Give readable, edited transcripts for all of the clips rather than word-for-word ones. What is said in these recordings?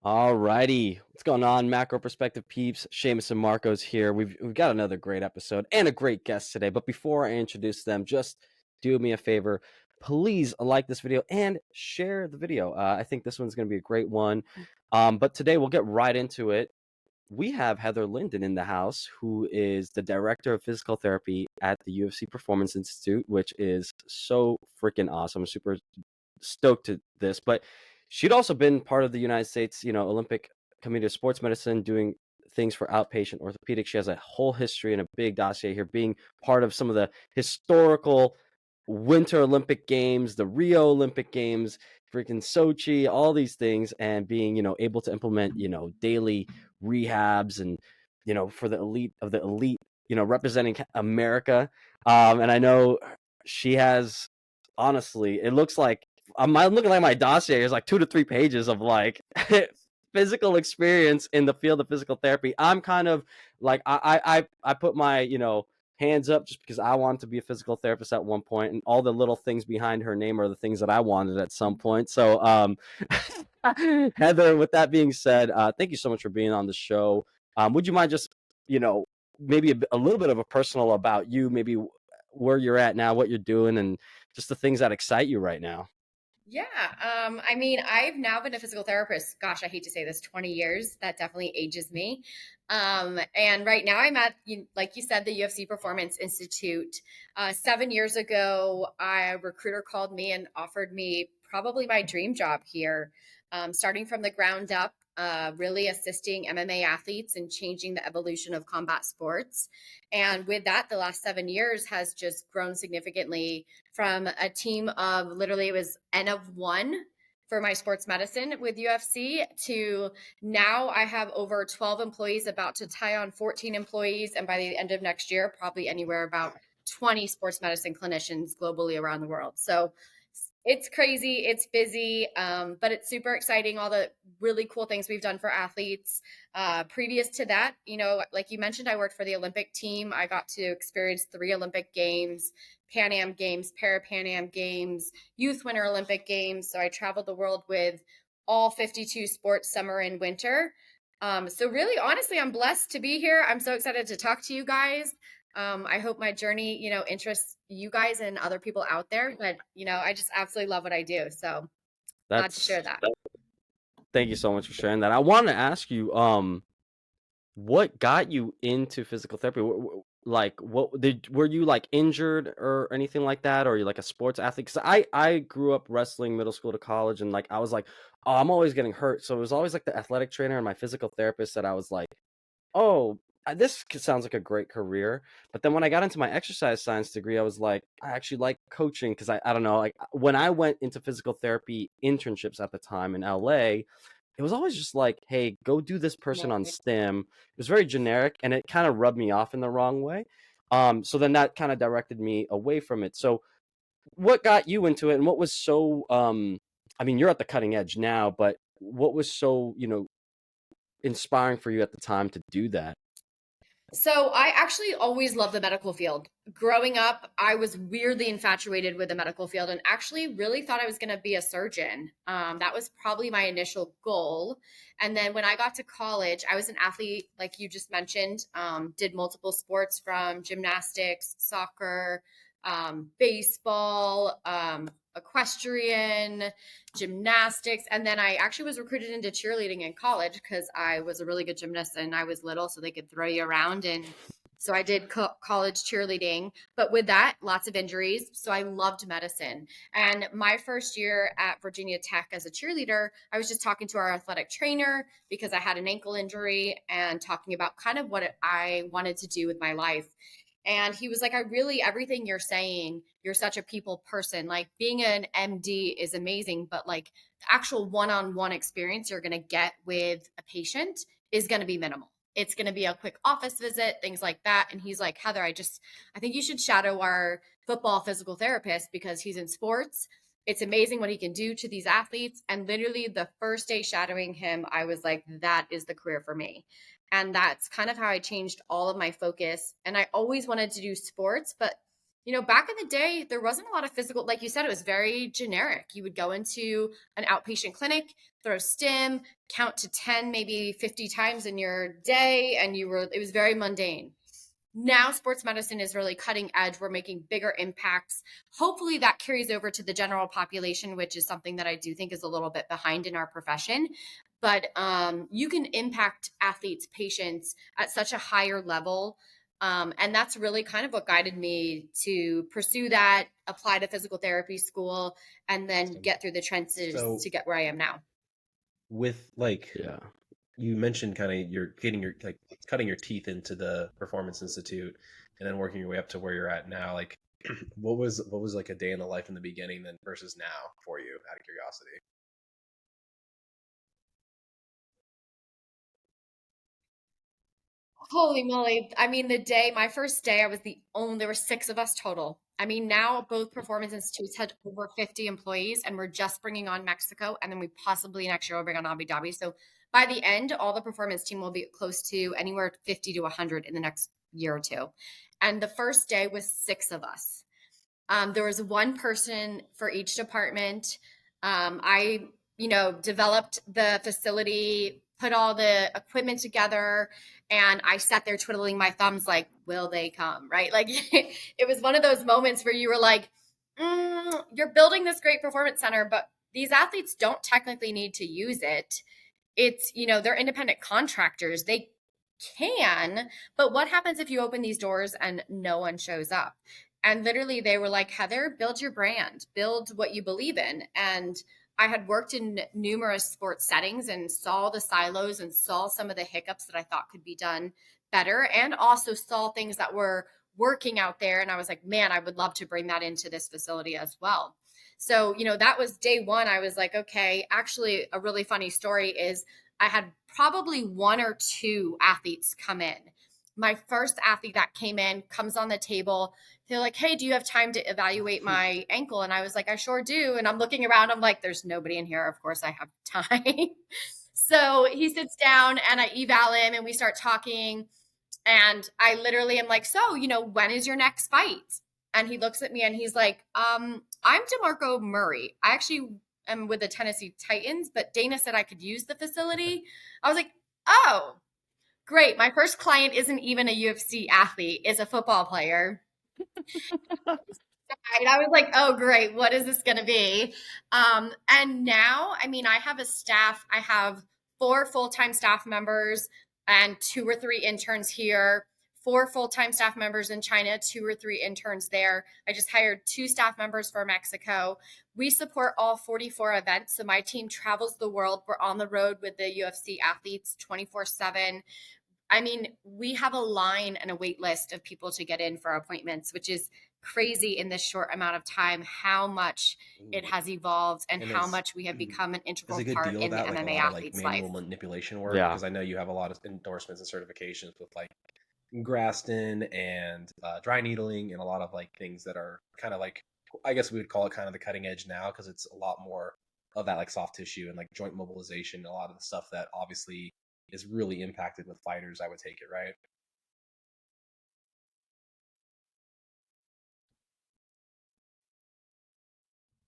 All righty. What's going on, Macro Perspective peeps? Seamus and Marco's here. We've got another great episode and a great guest today. But before I introduce them, just do me a favor. Please like this video and share the video. I think this one's going to be a great one. But today we'll get right into it. We have Heather Linden in the house, who is the director of physical therapy at the UFC Performance Institute, which is so freaking awesome. Super stoked to this, but she'd also been part of the United States, Olympic Committee of Sports Medicine, doing things for outpatient orthopedics. She has a whole history and a big dossier here, being part of some of the historical Winter Olympic Games, the Rio Olympic Games, freaking Sochi, all these things, and being, able to implement, daily rehabs and, for the elite of the elite, representing America. And I know she has, honestly, it looks like I'm looking at my dossier. There's like 2 to 3 pages of like physical experience in the field of physical therapy. I'm kind of like I put my hands up just because I wanted to be a physical therapist at one point, and all the little things behind her name are the things that I wanted at some point. So, Heather, with that being said, thank you so much for being on the show. Would you mind just maybe a little bit of a personal about you, maybe where you're at now, what you're doing, and just the things that excite you right now? Yeah, I mean, I've now been a physical therapist. Gosh, I hate to say this, 20 years. That definitely ages me. And right now I'm at, like you said, the UFC Performance Institute. 7 years ago, a recruiter called me and offered me probably my dream job here, starting from the ground up, really assisting MMA athletes and changing the evolution of combat sports. And with that, the last 7 years has just grown significantly from a team of literally it was N of one for my sports medicine with UFC to now I have over 12 employees, about to tie on 14 employees. And by the end of next year, probably anywhere about 20 sports medicine clinicians globally around the world. So it's crazy, it's busy, but it's super exciting. All the really cool things we've done for athletes. Previous to that, like you mentioned, I worked for the Olympic team. I got to experience 3 Olympic Games, Pan Am Games, Para Pan Am Games, Youth Winter Olympic Games. So I traveled the world with all 52 sports, summer and winter. So really, honestly, I'm blessed to be here. I'm so excited to talk to you guys. I hope my journey, interests you guys and other people out there. But, I just absolutely love what I do. So glad to share That's that. Thank you so much for sharing that. I want to ask you, what got you into physical therapy? Like, were you like injured or anything like that, or are you like a sports athlete? Because I grew up wrestling middle school to college, and like I was like, oh, I'm always getting hurt. So it was always like the athletic trainer and my physical therapist that I was like, oh, this sounds like a great career. But then when I got into my exercise science degree, I was like, I actually like coaching because I don't know, like when I went into physical therapy internships at the time in LA, it was always just like, hey, go do this person on STEM. It was very generic and it kind of rubbed me off in the wrong way. So then that kind of directed me away from it. So what got you into it, and what was so I mean, you're at the cutting edge now, but what was so, inspiring for you at the time to do that? So I actually always loved the medical field. Growing up, I was weirdly infatuated with the medical field and actually really thought I was going to be a surgeon. That was probably my initial goal. And then when I got to college, I was an athlete, like you just mentioned, did multiple sports from gymnastics, soccer, baseball, equestrian, gymnastics. And then I actually was recruited into cheerleading in college because I was a really good gymnast and I was little, so they could throw you around. And so I did college cheerleading, but with that, lots of injuries. So I loved medicine. And my first year at Virginia Tech as a cheerleader, I was just talking to our athletic trainer because I had an ankle injury and talking about kind of what I wanted to do with my life. And he was like, I really, everything you're saying, you're such a people person. Like being an MD is amazing, but like the actual one on one experience you're going to get with a patient is going to be minimal. It's going to be a quick office visit, things like that. And he's like, Heather, I think you should shadow our football physical therapist because he's in sports. It's amazing what he can do to these athletes. And literally the first day shadowing him, I was like, that is the career for me. And that's kind of how I changed all of my focus. And I always wanted to do sports, but back in the day, there wasn't a lot of physical, like you said, it was very generic. You would go into an outpatient clinic, throw stim, count to 10, maybe 50 times in your day, and it was very mundane. Now sports medicine is really cutting edge. We're making bigger impacts. Hopefully that carries over to the general population, which is something that I do think is a little bit behind in our profession. But you can impact athletes, patients at such a higher level. And that's really kind of what guided me to pursue that, apply to physical therapy school, and then get through the trenches So to get where I am now. with like Yeah. you mentioned kind of you're getting your like cutting your teeth into the Performance Institute and then working your way up to where you're at now. Like what was like a day in the life in the beginning then versus now for you out of curiosity? Holy moly. I mean, my first day, there were six of us total. I mean, now both performance institutes had over 50 employees, and we're just bringing on Mexico. And then we possibly next year will bring on Abu Dhabi. So by the end, all the performance team will be close to anywhere 50 to 100 in the next year or two. And the first day was six of us. There was one person for each department. I developed the facility, put all the equipment together, and I sat there twiddling my thumbs, like, will they come? Right? Like, it was one of those moments where you were like, you're building this great performance center, but these athletes don't technically need to use it. They're independent contractors. They can, but what happens if you open these doors and no one shows up? And literally they were like, Heather, build your brand, build what you believe in. And I had worked in numerous sports settings and saw the silos and saw some of the hiccups that I thought could be done better, and also saw things that were working out there. And I was like, man, I would love to bring that into this facility as well. So, that was day one. I was like, okay, actually, a really funny story is I had probably one or two athletes come in. My first athlete that came in comes on the table. They're like, hey, do you have time to evaluate my ankle? And I was like, I sure do. And I'm looking around. I'm like, there's nobody in here. Of course I have time. So he sits down and I eval him and we start talking. And I literally am like, so, when is your next fight? And he looks at me and he's like, I'm DeMarco Murray. I actually am with the Tennessee Titans, but Dana said I could use the facility. I was like, oh, great. My first client isn't even a UFC athlete, it's a football player. And I was like, oh, great. What is this going to be? And now, I mean, I have a staff. I have 4 full-time staff members and 2 or 3 interns here, 4 full-time staff members in China, 2 or 3 interns there. I just hired 2 staff members for Mexico. We support all 44 events. So my team travels the world. We're on the road with the UFC athletes 24/7. I mean, we have a line and a wait list of people to get in for appointments, which is crazy in this short amount of time, how much it has evolved and how much we have become an Is integral a good part deal in with the that, like a MMA lot of like athlete's life. manual manipulation work? Yeah. Because I know you have a lot of endorsements and certifications with like Graston and dry needling and a lot of like things that are kind of like, I guess we would call it kind of the cutting edge now because it's a lot more of that like soft tissue and like joint mobilization, a lot of the stuff that obviously is really impacted with fighters, I would take it, right?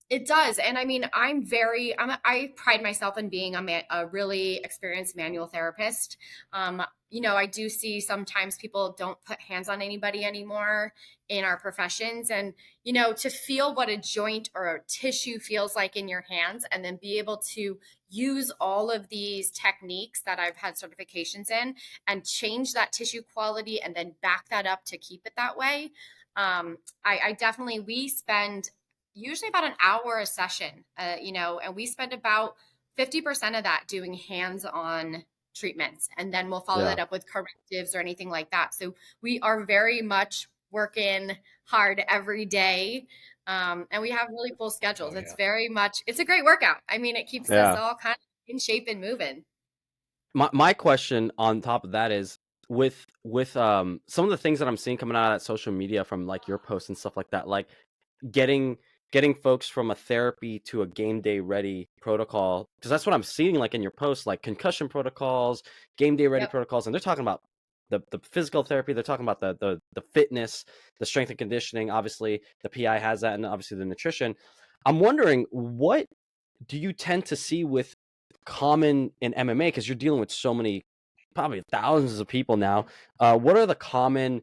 It does. And I mean, I pride myself in being a really experienced manual therapist. I do see sometimes people don't put hands on anybody anymore in our professions. And, to feel what a joint or a tissue feels like in your hands and then be able to use all of these techniques that I've had certifications in and change that tissue quality and then back that up to keep it that way. I definitely, we spend usually about an hour a session, and we spend about 50% of that doing hands-on treatments. And then we'll follow Yeah. that up with correctives or anything like that. So we are very much working hard every day. And we have really full schedules. Oh yeah. It's a great workout. I mean, it keeps us Yeah. all kind of in shape and moving. My question on top of that is with some of the things that I'm seeing coming out of that social media from like your posts and stuff like that, like getting getting folks from a therapy to a game day ready protocol, because that's what I'm seeing like in your posts, like concussion protocols, game day ready Yep. protocols, and they're talking about the physical therapy. They're talking about the fitness, the strength and conditioning. Obviously, the PI has that, and obviously the nutrition. I'm wondering, what do you tend to see with common in MMA, because you're dealing with so many, probably thousands of people now. What are the common,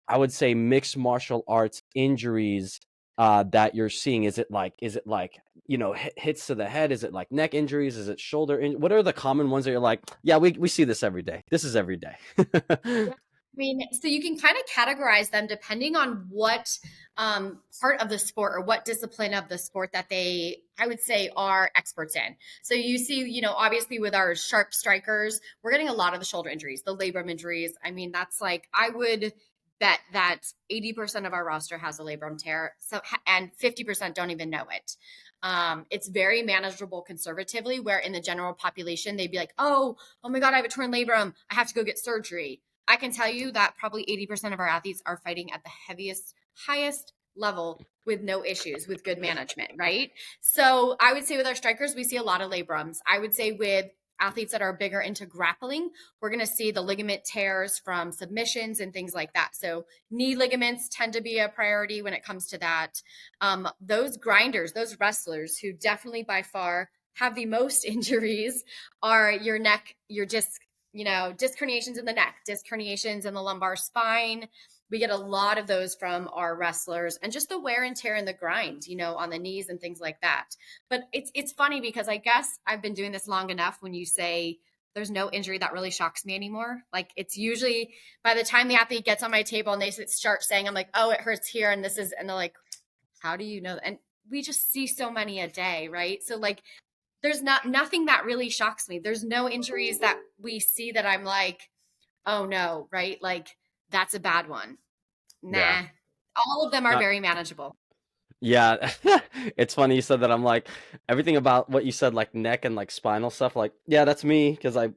I would say, mixed martial arts injuries that you're seeing? Is it like hits to the head? Is it like neck injuries? Is it shoulder? What are the common ones that you're like, yeah, we see this every day. This is every day. I mean, so you can kind of categorize them depending on what part of the sport or what discipline of the sport that they, I would say, are experts in. So you see, obviously with our sharp strikers, we're getting a lot of the shoulder injuries, the labrum injuries. I mean, that's like, I would bet that 80% of our roster has a labrum tear. So, and 50% don't even know it. It's very manageable conservatively, where in the general population, they'd be like, oh my God, I have a torn labrum. I have to go get surgery. I can tell you that probably 80% of our athletes are fighting at the heaviest, highest level with no issues, with good management, right? So I would say with our strikers, we see a lot of labrums. I would say with athletes that are bigger into grappling, we're going to see the ligament tears from submissions and things like that. So knee ligaments tend to be a priority when it comes to that. Those grinders, those wrestlers who definitely by far have the most injuries are your neck, your disc herniations in the neck, disc herniations in the lumbar spine. We get a lot of those from our wrestlers, and just the wear and tear in the grind, on the knees and things like that. But it's funny because I guess I've been doing this long enough when you say there's no injury that really shocks me anymore. Like, it's usually by the time the athlete gets on my table and they start saying, I'm like, oh, it hurts here. And they're like, how do you know that? And we just see so many a day, right? So like, there's nothing that really shocks me. There's no injuries that we see that I'm like, oh no, right? Like, that's a bad one. Nah. Yeah. All of them are very manageable. Yeah. It's funny you said that. I'm like, everything about what you said, like neck and like spinal stuff, like, yeah, that's me, because I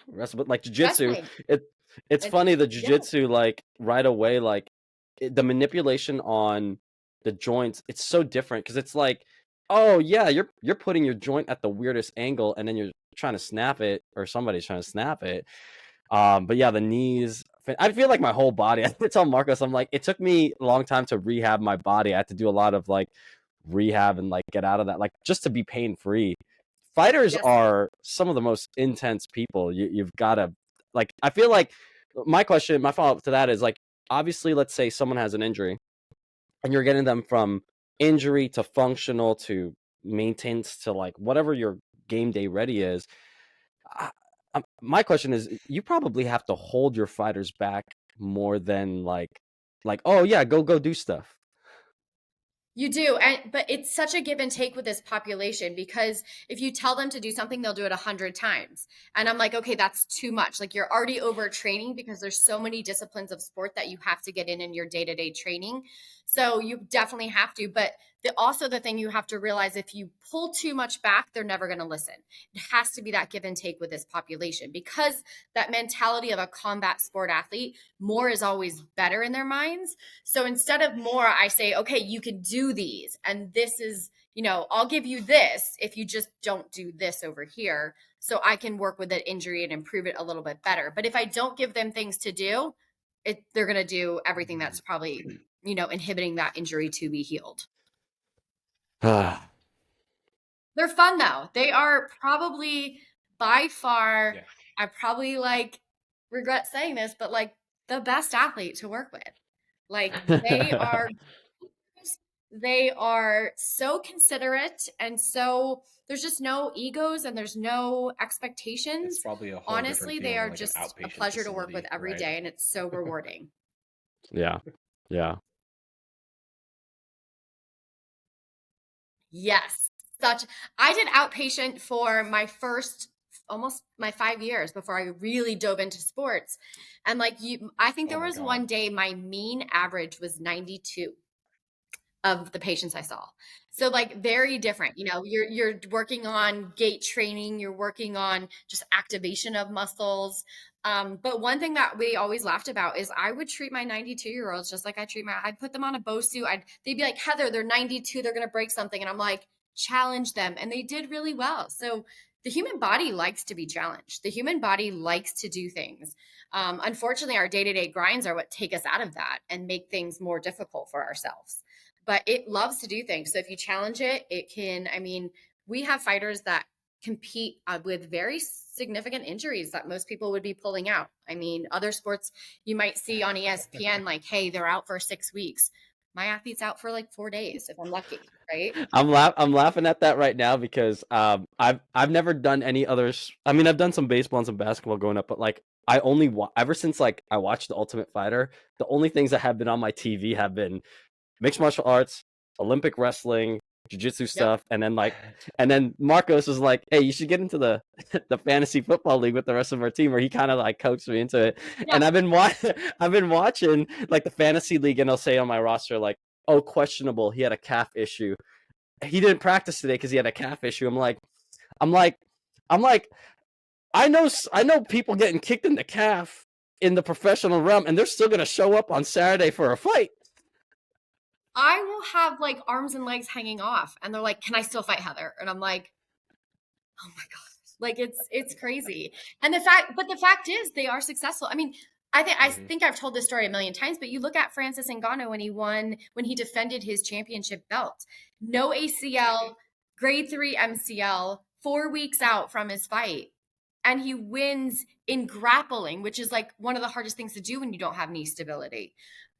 wrestle. But like jiu-jitsu, it's funny, the jiu-jitsu, like right away, like the manipulation on the joints, it's so different, because it's like, oh yeah, you're putting your joint at the weirdest angle, and then you're trying to snap it, or somebody's trying to snap it. But yeah, the knees, I feel like my whole body. I tell Marcos, I'm like, it took me a long time to rehab my body. I had to do a lot of like rehab and like get out of that, like just to be pain free. Fighters are some of the most intense people. You've got to, like, I feel like my follow up to that is like, obviously, let's say someone has an injury and you're getting them from injury to functional to maintenance to like whatever your game day ready is. My question is, you probably have to hold your fighters back more than like, oh yeah, go do stuff. You do. But it's such a give and take with this population, because if you tell them to do something, they'll do it 100 times. And I'm like, okay, that's too much. Like, you're already overtraining, because there's so many disciplines of sport that you have to get in your day-to-day training. So you definitely have to. But also the thing you have to realize, if you pull too much back, they're never going to listen. It has to be that give and take with this population, because that mentality of a combat sport athlete, more is always better in their minds. So instead of more, I say, okay, you can do these, and this is, I'll give you this if you just don't do this over here, so I can work with that injury and improve it a little bit better. But if I don't give them things to do, they're going to do everything that's probably, inhibiting that injury to be healed. They're fun though. They are probably by far, I probably like regret saying this, but like the best athlete to work with. Like, they are so considerate, and so there's just no egos and there's no expectations. It's probably a whole honestly, they are like just a pleasure to work with every day, and it's so rewarding. Yeah. Yes. I did outpatient for my first, almost my 5 years before I really dove into sports. And like I think there was one day my mean average was 92 of the patients I saw. So like very different, you're working on gait training, you're working on just activation of muscles. But one thing that we always laughed about is I would treat my 92-year-olds just like I'd put them on a BOSU. They'd be like, Heather, they're 92, they're going to break something. And I'm like, challenge them. And they did really well. So the human body likes to be challenged. The human body likes to do things. Unfortunately, our day-to-day grinds are what take us out of that and make things more difficult for ourselves. But it loves to do things. So if you challenge it, it can, I mean, we have fighters that compete with very significant injuries that most people would be pulling out. I mean, other sports you might see on ESPN, like, hey, they're out for 6 weeks. My athlete's out for like 4 days if I'm lucky, right? I'm laughing at that right now because I've never done any others. I mean, I've done some baseball and some basketball growing up, but like I only ever since like I watched The Ultimate Fighter, the only things that have been on my TV have been mixed martial arts, Olympic wrestling, jiu-jitsu Yep. stuff, and then Marcos was like, "Hey, you should get into the the fantasy football league with the rest of our team," where he kind of like coaxed me into it. Yeah. And I've been watching like the fantasy league, and they'll say on my roster like, "Oh, questionable. He had a calf issue. He didn't practice today because he had a calf issue." I'm like, I know people getting kicked in the calf in the professional realm, and they're still gonna show up on Saturday for a fight. I will have like arms and legs hanging off, and they're like, "Can I still fight, Heather?" And I'm like, "Oh my god!" Like it's crazy. And the fact is, they are successful. I mean, I think I've told this story a million times, but you look at Francis Ngannou when he defended his championship belt, no ACL, grade 3 MCL, 4 weeks out from his fight, and he wins in grappling, which is like one of the hardest things to do when you don't have knee stability.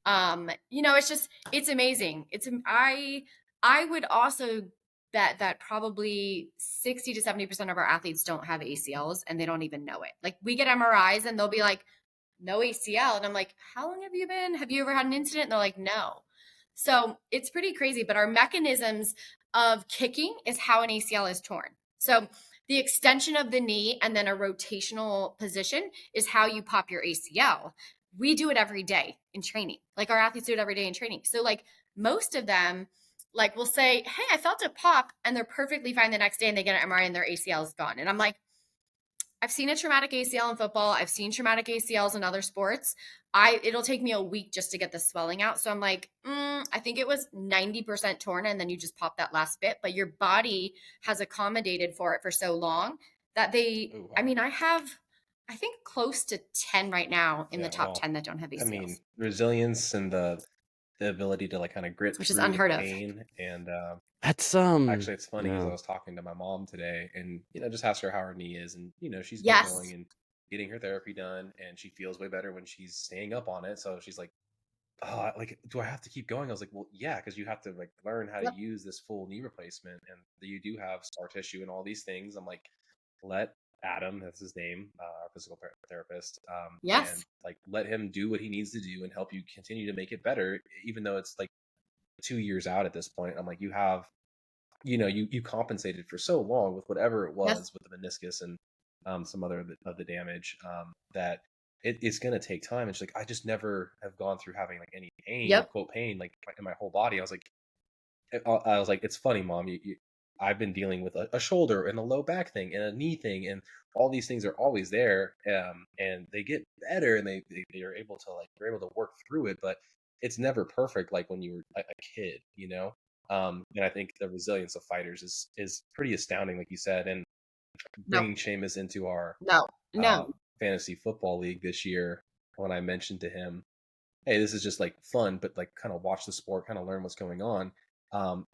It's amazing. I would also bet that probably 60 to 70% of our athletes don't have ACLs and they don't even know it. Like we get MRIs and they'll be like, no ACL. And I'm like, how long have you ever had an incident? And they're like, no. So it's pretty crazy, but our mechanisms of kicking is how an ACL is torn. So the extension of the knee and then a rotational position is how you pop your ACL. We do it every day in training. Like our athletes do it every day in training. So like most of them, like will say, hey, I felt a pop, and they're perfectly fine the next day and they get an MRI and their ACL is gone. And I'm like, I've seen a traumatic ACL in football. I've seen traumatic ACLs in other sports. It'll take me a week just to get the swelling out. So I'm like, I think it was 90% torn, and then you just pop that last bit. But your body has accommodated for it for so long that Ooh, wow. I mean, I think close to 10 right now in the top 10 that don't have ACLs. I mean, resilience and the ability to like kind of grit which is through unheard the of. pain. And That's actually, it's funny because I yeah. was talking to my mom today, and just asked her how her knee is, and she's been Yes. going and getting her therapy done, and she feels way better when she's staying up on it. So she's like, "Oh, like, do I have to keep going?" I was like, "Well, yeah, because you have to like learn how to Yep. use this full knee replacement, and you do have scar tissue and all these things." I'm like, let Adam, that's his name, our physical therapist, Yes. and like let him do what he needs to do and help you continue to make it better, even though it's like 2 years out at this point. I'm like, you have, you compensated for so long with whatever it Yes. was with the meniscus and some other of the damage, that it's going to take time. And she's like, I just never have gone through having like any pain, Yep. quote pain, like in my whole body. I was like, it's funny, mom. I've been dealing with a shoulder and a low back thing and a knee thing, and all these things are always there, and they get better, and they are able to like they're able to work through it, but it's never perfect like when you were a kid, and I think the resilience of fighters is pretty astounding, like you said, and No. bringing Seamus into our No. uh, No. fantasy football league this year. When I mentioned to him, hey, this is just like fun, but like kind of watch the sport, kind of learn what's going on.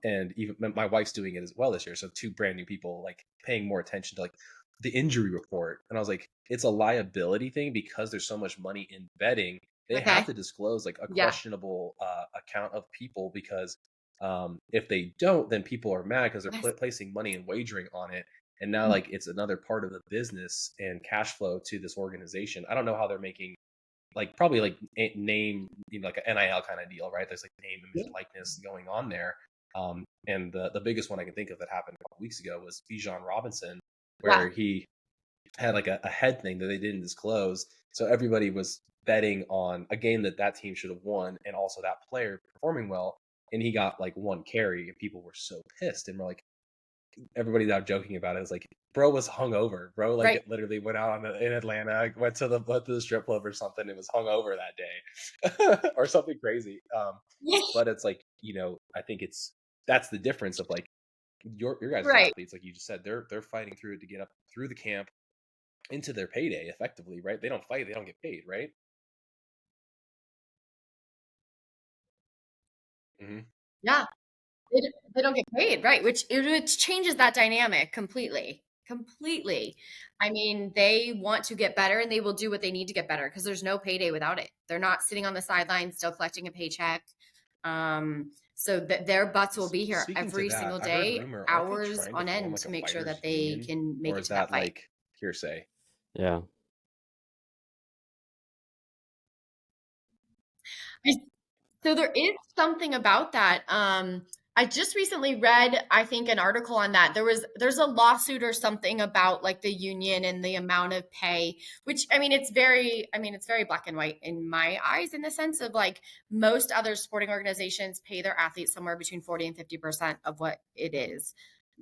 And even my wife's doing it as well this year. So two brand new people like paying more attention to like the injury report. And I was like, it's a liability thing because there's so much money in betting. They Okay. have to disclose like a Yeah. questionable account of people because if they don't, then people are mad because they're Yes. placing money and wagering on it. And now like it's another part of the business and cash flow to this organization. I don't know how they're making like probably like name, like an NIL kind of deal, right? There's like name, image, and likeness going on there. And the biggest one I can think of that happened a couple weeks ago was Bijan Robinson, Yeah. where he had like a head thing that they didn't disclose. So everybody was betting on a game that team should have won, and also that player performing well. And he got like one carry, and people were so pissed, and we're like, everybody now joking about it is like, bro was hungover. Bro like Right. literally went out in Atlanta, went to the strip club or something, and was hungover that day, or something crazy. Yeah. But it's like, I think that's the difference of like your guys' Right. athletes, like you just said, they're fighting through it to get up through the camp into their payday effectively, right? They don't fight, they don't get paid, right? Hmm. Yeah. They don't get paid, right? Which changes that dynamic completely. Completely. I mean, they want to get better and they will do what they need to get better because there's no payday without it. They're not sitting on the sidelines still collecting a paycheck. So that their butts will be here Speaking to every that, single I heard day, rumor, aren't they hours trying to on form end like to a make sure fighters that they union, can make or it is to that that fight. like hearsay? Yeah. So there is something about that. I just recently read, I think, an article on that. There's a lawsuit or something about like the union and the amount of pay, which it's very black and white in my eyes in the sense of like most other sporting organizations pay their athletes somewhere between 40 and 50% of what it is.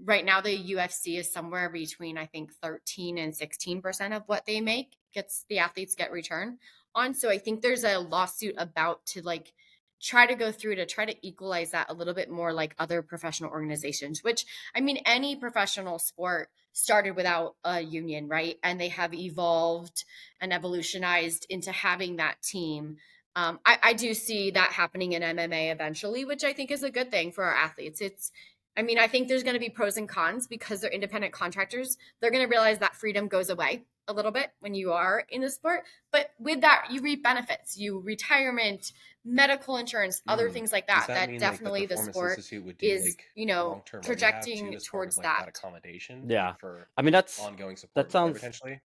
Right now, the UFC is somewhere between, I think, 13 and 16% of what they make gets the athletes get return on. So I think there's a lawsuit about to like try to go through to try to equalize that a little bit more like other professional organizations, which I mean, any professional sport started without a union, right? And they have evolved and evolutionized into having that team. I do see that happening in MMA eventually, which I think is a good thing for our athletes. I mean, I think there's going to be pros and cons because they're independent contractors. They're going to realize that freedom goes away a little bit when you are in the sport. But with that, you reap benefits, you retirement, medical insurance, other Mm. things like Does that, that that mean like the definitely the Performance sport Institute would do is, like long-term rehab too projecting as part of towards like that that. accommodation, Yeah. like for I mean, ongoing support that and care sounds potentially?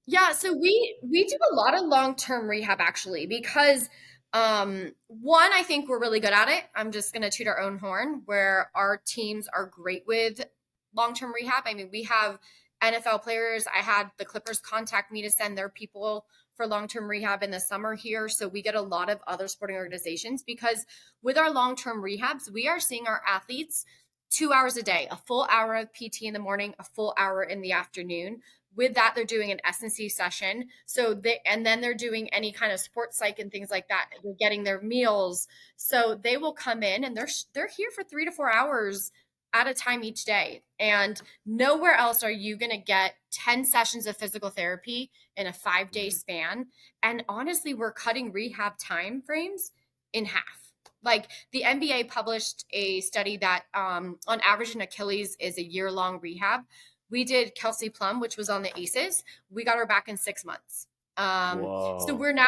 Yeah, so we do a lot of long-term rehab actually because one, I think we're really good at it. I'm just gonna toot our own horn where our teams are great with long-term rehab. I mean, we have NFL players. I had the Clippers contact me to send their people for long-term rehab in the summer here. So we get a lot of other sporting organizations because with our long-term rehabs, we are seeing our athletes 2 hours a day, a full hour of PT in the morning, a full hour in the afternoon. With that, they're doing an S&C session. And then they're doing any kind of sports psych and things like that. They're getting their meals. So they will come in and they're here for 3 to 4 hours at a time each day. And nowhere else are you going to get 10 sessions of physical therapy in a 5-day Mm. span. And honestly, we're cutting rehab time frames in half. Like the NBA published a study that on average an Achilles is a year-long rehab. We did Kelsey Plum, which was on the Aces. We got her back in 6 months. So whoa. we're now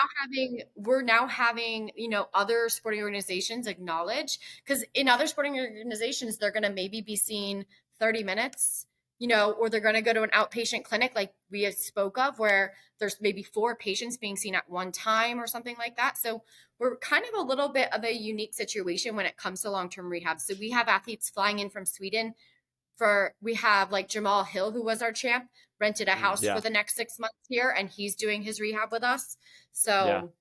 having other sporting organizations acknowledge, because in other sporting organizations they're going to maybe be seen 30 minutes, or they're going to go to an outpatient clinic like we had spoke of where there's maybe 4 patients being seen at one time or something like that. So we're kind of a little bit of a unique situation when it comes to long-term rehab. So we have athletes flying in from Sweden. We have like Jamal Hill, who was our champ, rented a Mm. house for Yeah. the next 6 months here, and he's doing his rehab with us. Yeah. So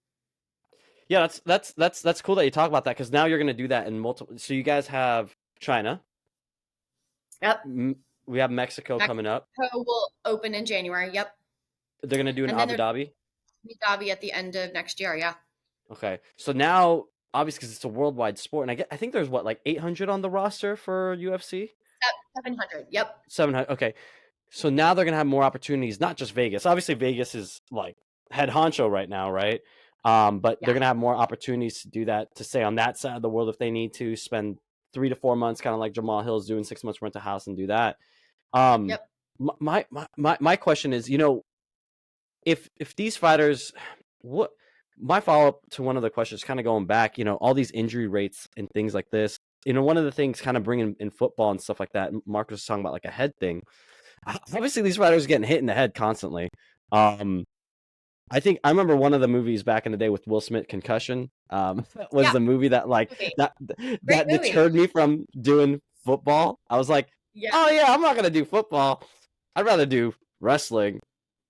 Yeah, that's cool that you talk about that because now you're going to do that in multiple. So you guys have China, yep, we have Mexico coming up. Mexico will open in January. Yep, They're going to do in and then Abu there's Dhabi. Abu Dhabi at the end of next year. Yeah, Okay, so now obviously because it's a worldwide sport, and I think there's what like 800 on the roster for UFC. 700. Yep. 700. Okay, so now they're gonna have more opportunities, not just Vegas. Obviously, Vegas is like head honcho right now, right? But they're Yeah. gonna have more opportunities to do that, to stay on that side of the world if they need to spend 3 to 4 months, kind of like Jamal Hill's doing 6 months rent a house and do that. Um, Yep. my question is, if these fighters, what my follow up to one of the questions, kind of going back, all these injury rates and things like this. One of the things kind of bringing in football and stuff like that. Mark was talking about like a head thing. Obviously, these fighters are getting hit in the head constantly. I think I remember one of the movies back in the day with Will Smith, Concussion. Was Yeah. the movie that like Movie. that Great movie. deterred me from doing football. I was like, Yeah. oh yeah, I'm not gonna do football. I'd rather do wrestling.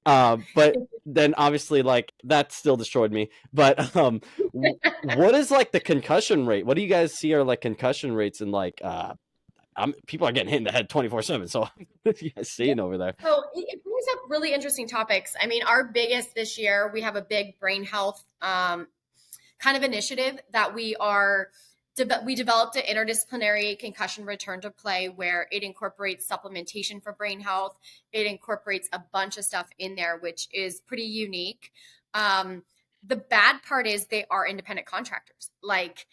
But then obviously like that still destroyed me. But what is like the concussion rate? What do you guys see are like concussion rates and like people are getting hit in the head 24/7. So what are you guys seeing over there? So it brings up really interesting topics. I mean, our biggest this year, we have a big brain health kind of initiative that we developed an interdisciplinary concussion return to play where it incorporates supplementation for brain health. It incorporates a bunch of stuff in there, which is pretty unique. The bad part is they are independent contractors. Like,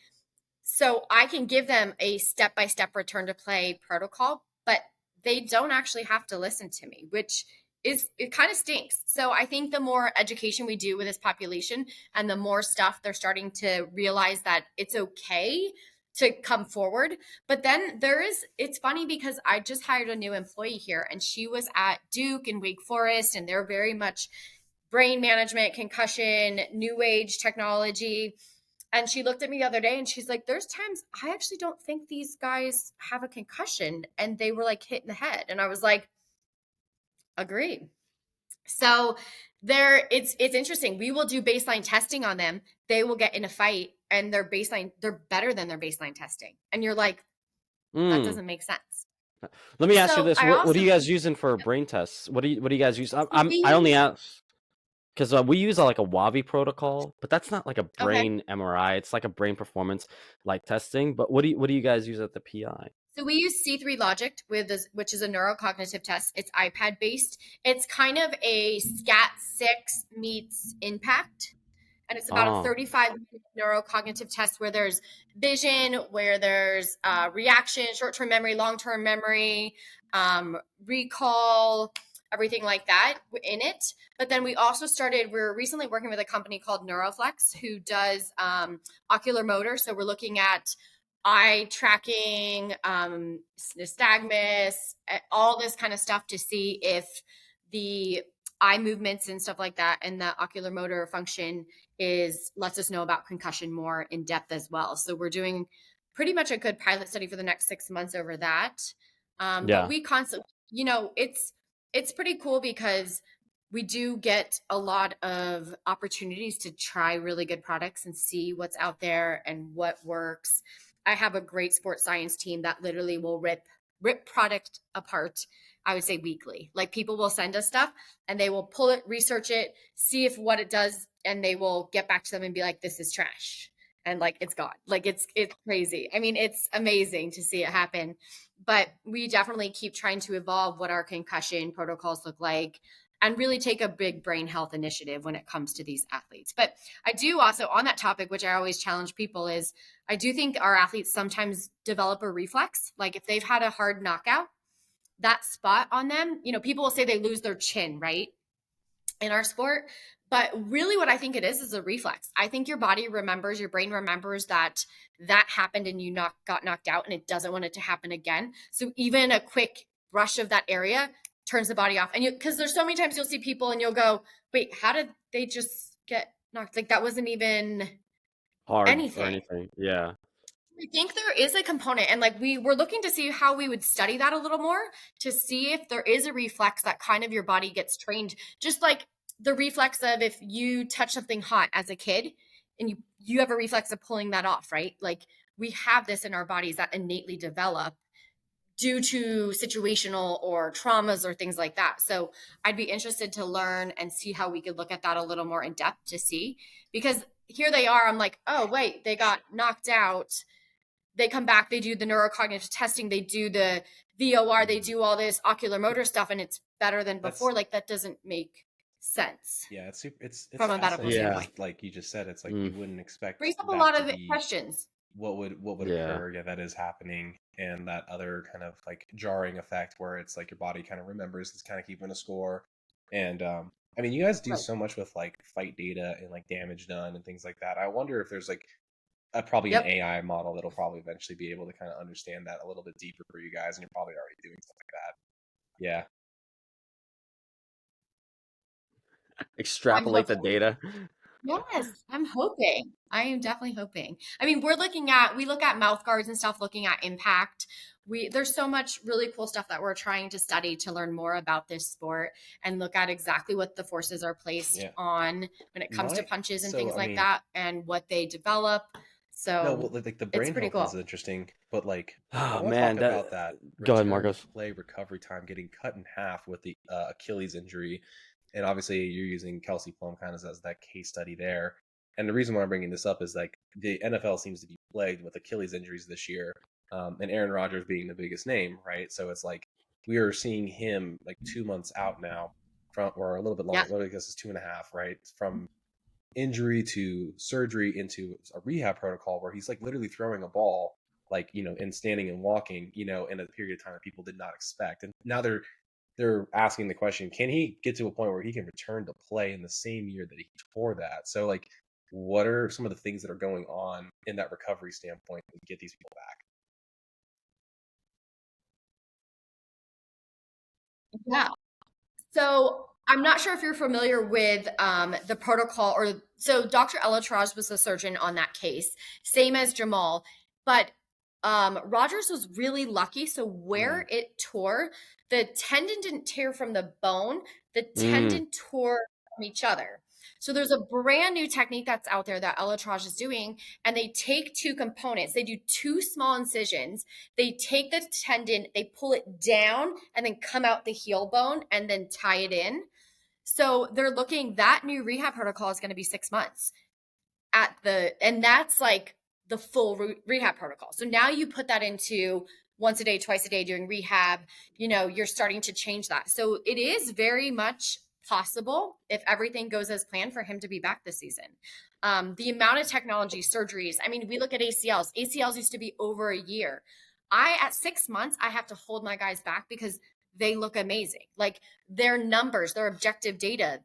so I can give them a step-by-step return to play protocol, but they don't actually have to listen to me, which it kind of stinks. So I think the more education we do with this population and the more stuff they're starting to realize that it's okay to come forward. But then it's funny because I just hired a new employee here and she was at Duke and Wake Forest, and they're very much brain management, concussion, new age technology. And she looked at me the other day and she's like, there's times I actually don't think these guys have a concussion and they were like hit in the head. And I was like, agreed. So it's interesting. We will do baseline testing on them. They will get in a fight and they're better than their baseline testing. And you're like, that doesn't make sense. Let me ask you So this: what are you guys using for brain tests? What do you guys use? I only ask because we use like a WAVI protocol, but that's not like a brain MRI. It's like a brain performance like testing. But what do you guys use at the PI? So we use C3 Logic which is a neurocognitive test. It's iPad based. It's kind of a SCAT6 meets Impact. And it's about a 35-minute neurocognitive test where there's vision, where there's reaction, short-term memory, long-term memory, recall, everything like that in it. But then we're recently working with a company called Neuroflex who does ocular motor. So we're looking at eye tracking, nystagmus, all this kind of stuff to see if the eye movements and stuff like that and the ocular motor function lets us know about concussion more in depth as well. So we're doing pretty much a good pilot study for the next 6 months over that. But we constantly, it's pretty cool because we do get a lot of opportunities to try really good products and see what's out there and what works. I have a great sports science team that literally will rip product apart, I would say weekly. Like people will send us stuff and they will pull it, research it, see if what it does, and they will get back to them and be like, this is trash. And like, it's gone. Like it's crazy. I mean, it's amazing to see it happen, but we definitely keep trying to evolve what our concussion protocols look like and really take a big brain health initiative when it comes to these athletes. But I do also, on that topic, which I always challenge people, is I do think our athletes sometimes develop a reflex. Like if they've had a hard knockout, that spot on them, people will say they lose their chin, right? In our sport. But really what I think it is a reflex. I think your body remembers, your brain remembers that happened and you got knocked out and it doesn't want it to happen again. So even a quick brush of that area turns the body off. And because there's so many times you'll see people and you'll go, wait, how did they just get knocked? Like that wasn't even hard anything. or anything. Yeah. I think there is a component, and like we were looking to see how we would study that a little more to see if there is a reflex that kind of your body gets trained, just like the reflex of if you touch something hot as a kid and you have a reflex of pulling that off, right? Like we have this in our bodies that innately develop due to situational or traumas or things like that. So I'd be interested to learn and see how we could look at that a little more in depth to see, because here they are. I'm like, oh, wait, they got knocked out. They come back, they do the neurocognitive testing, they do the VOR, they do all this ocular motor stuff, and it's better than before. Like that doesn't make sense. Yeah, it's from a medical standpoint. Like you just said, it's like you wouldn't expect brings up a lot of questions. What would occur? Yeah, that is happening, and that other kind of like jarring effect where it's like your body kind of remembers, it's kind of keeping a score. And I mean, you guys do so much with like fight data and like damage done and things like that. I wonder if there's like probably an AI model that'll probably eventually be able to kind of understand that a little bit deeper for you guys, and you're probably already doing stuff like that. Yeah. Extrapolate the data. Yes, I'm hoping. I am definitely hoping. I mean, we look at mouth guards and stuff, looking at impact. There's so much really cool stuff that we're trying to study to learn more about this sport and look at exactly what the forces are placed on when it comes to punches and things like that and what they develop. So no, well, like the brain health cool. is interesting, but like I want to talk about that. Go ahead, Marcos. Play recovery time getting cut in half with the Achilles injury, and obviously you're using Kelsey Plum kind of as that case study there. And the reason why I'm bringing this up is like the NFL seems to be plagued with Achilles injuries this year, and Aaron Rodgers being the biggest name, right? So it's like we are seeing him like 2 months out now from, or a little bit Yeah. longer. Well, I guess it's 2.5, right? From injury to surgery into a rehab protocol where he's like literally throwing a ball, like, and standing and walking, in a period of time that people did not expect. And now they're asking the question, can he get to a point where he can return to play in the same year that he tore that? So like, what are some of the things that are going on in that recovery standpoint to get these people back? Yeah. So I'm not sure if you're familiar with the protocol, or so Dr. Elatraj was the surgeon on that case, same as Jamal, but Rogers was really lucky. So where it tore, the tendon didn't tear from the bone, the tendon tore from each other. So there's a brand new technique that's out there that Elatraj is doing, and they take two components. They do two small incisions. They take the tendon, they pull it down, and then come out the heel bone and then tie it in. So they're looking, that new rehab protocol is going to be 6 months and that's like the full rehab protocol. So now you put that into once a day, twice a day during rehab, you're starting to change that. So it is very much possible, if everything goes as planned, for him to be back this season. The amount of technology, surgeries, I mean, we look at ACLs. ACLs used to be over a year. At 6 months, I have to hold my guys back because they look amazing. Like their numbers, their objective data,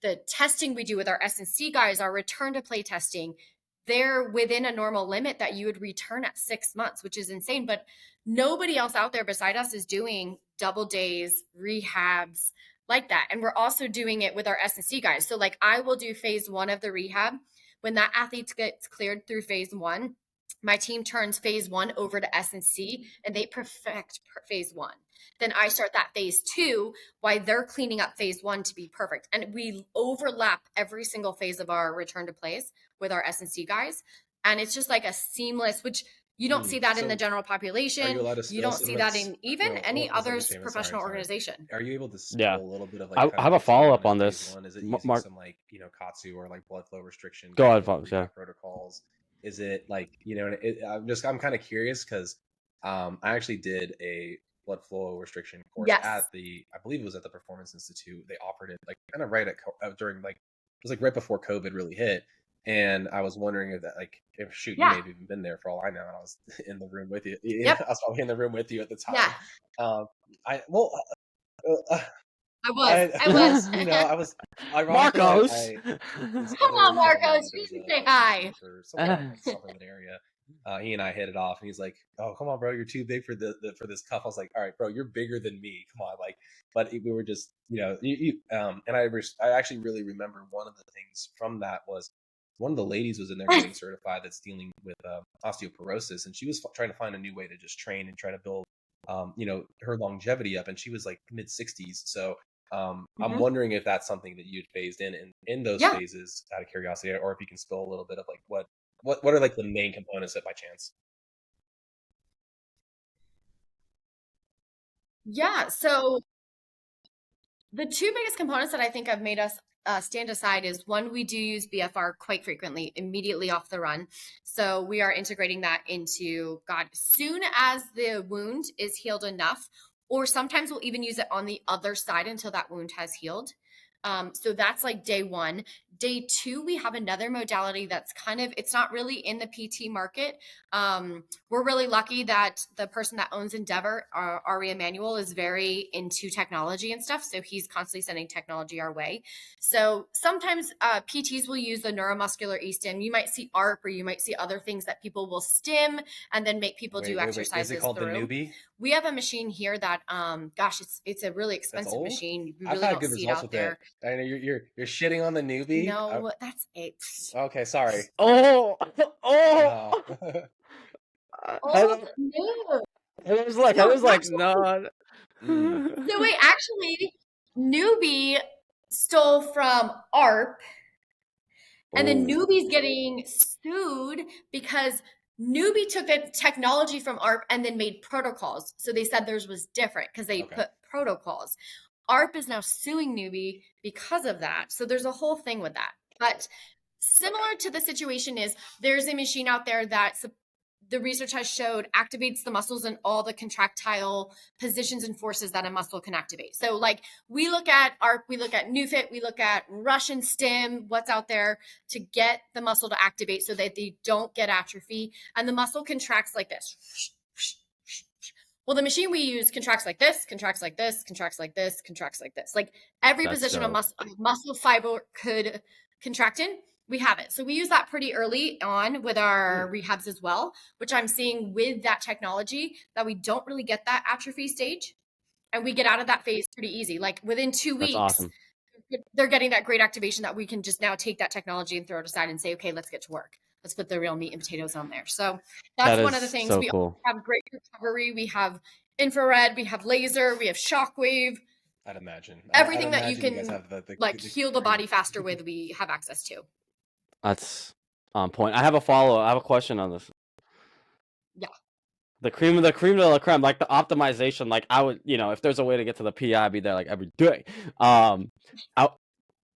the testing we do with our S&C guys, our return to play testing, they're within a normal limit that you would return at 6 months, which is insane. But nobody else out there beside us is doing double days, rehabs like that. And we're also doing it with our S&C guys. So like I will do phase 1 of the rehab. When that athlete gets cleared through phase 1, my team turns phase 1 over to S&C and they perfect phase 1. Then I start that phase 2 while they're cleaning up phase 1 to be perfect. And we overlap every single phase of our return to plays with our S&C guys. And it's just like a seamless, which you don't see that in the general population. Are you allowed to you don't see that in even any other professional organization. Are you able to spill a little bit of like I have a follow-up on this. Is it using some like, Katsu or like blood flow restriction Go ahead, protocols? Is it like, I'm kind of curious because I actually did a blood flow restriction course at I believe it was at the Performance Institute. They offered it like kind of right at during like, it was like right before COVID really hit. And I was wondering if that, like, you may have even been there for all I know. And I was in the room with you. I was probably in the room with you at the time. Yeah. I was. I was. Marcos. Come on, Marcos. You should say hi. For something in that area. He and I hit it off, and he's like, "Oh, come on, bro, you're too big for for this cuff." I was like, "All right, bro, you're bigger than me. Come on, like." But we were just, and I actually really remember one of the things from that was one of the ladies was in there getting certified that's dealing with osteoporosis, and she was trying to find a new way to just train and try to build, her longevity up, and she was like mid 60s. So I'm wondering if that's something that you'd phased in those phases out of curiosity, or if you can spill a little bit of like what are like the main components of by chance? Yeah. So the two biggest components that I think have made us stand aside is one, we do use BFR quite frequently, immediately off the run. So we are integrating that into, God, soon as the wound is healed enough, or sometimes we'll even use it on the other side until that wound has healed. So that's like day 1. Day 2, we have another modality that's it's not really in the PT market. We're really lucky that the person that owns Endeavor, Ari Emanuel, is very into technology and stuff. So he's constantly sending technology our way. So sometimes PTs will use the neuromuscular e-stim. You might see ARP, or you might see other things that people will stim and then make people do exercises. Is it called through. The Newbie? We have a machine here that, it's a really expensive machine. You really don't see it out there. I know you're shitting on the Newbie. No, that's it. Okay, sorry. Oh. No. I was like, no. So wait, actually, Newbie stole from ARP, and then Newbie's getting sued because Newbie took the technology from ARP and then made protocols. So they said theirs was different because they put protocols. ARP is now suing Newbie because of that. So there's a whole thing with that. But Similar to the situation is there's a machine out there that the research has showed activates the muscles in all the contractile positions and forces that a muscle can activate. So like we look at ARC, we look at NewFit, we look at Russian Stim, what's out there to get the muscle to activate so that they don't get atrophy. And the muscle contracts like this. Well, the machine we use contracts like this, contracts like this, contracts like this, contracts like this. Like every position a muscle fiber could contract in, we have it. So we use that pretty early on with our rehabs as well, which I'm seeing with that technology that we don't really get that atrophy stage and we get out of that phase pretty easy. Like within 2 weeks, awesome. They're getting that great activation that we can just now take that technology and throw it aside and say, okay, let's get to work. Let's put the real meat and potatoes on there. So that's one of the things. So we cool. have great recovery. We have infrared, we have laser, we have shockwave. I'd imagine everything that you you can guys have heal the body faster with, we have access to. That's on point. I have a follow-up. I have a question on this. Yeah. The cream of the creme, like the optimization, like I would, if there's a way to get to the PI, I'd be there like every day.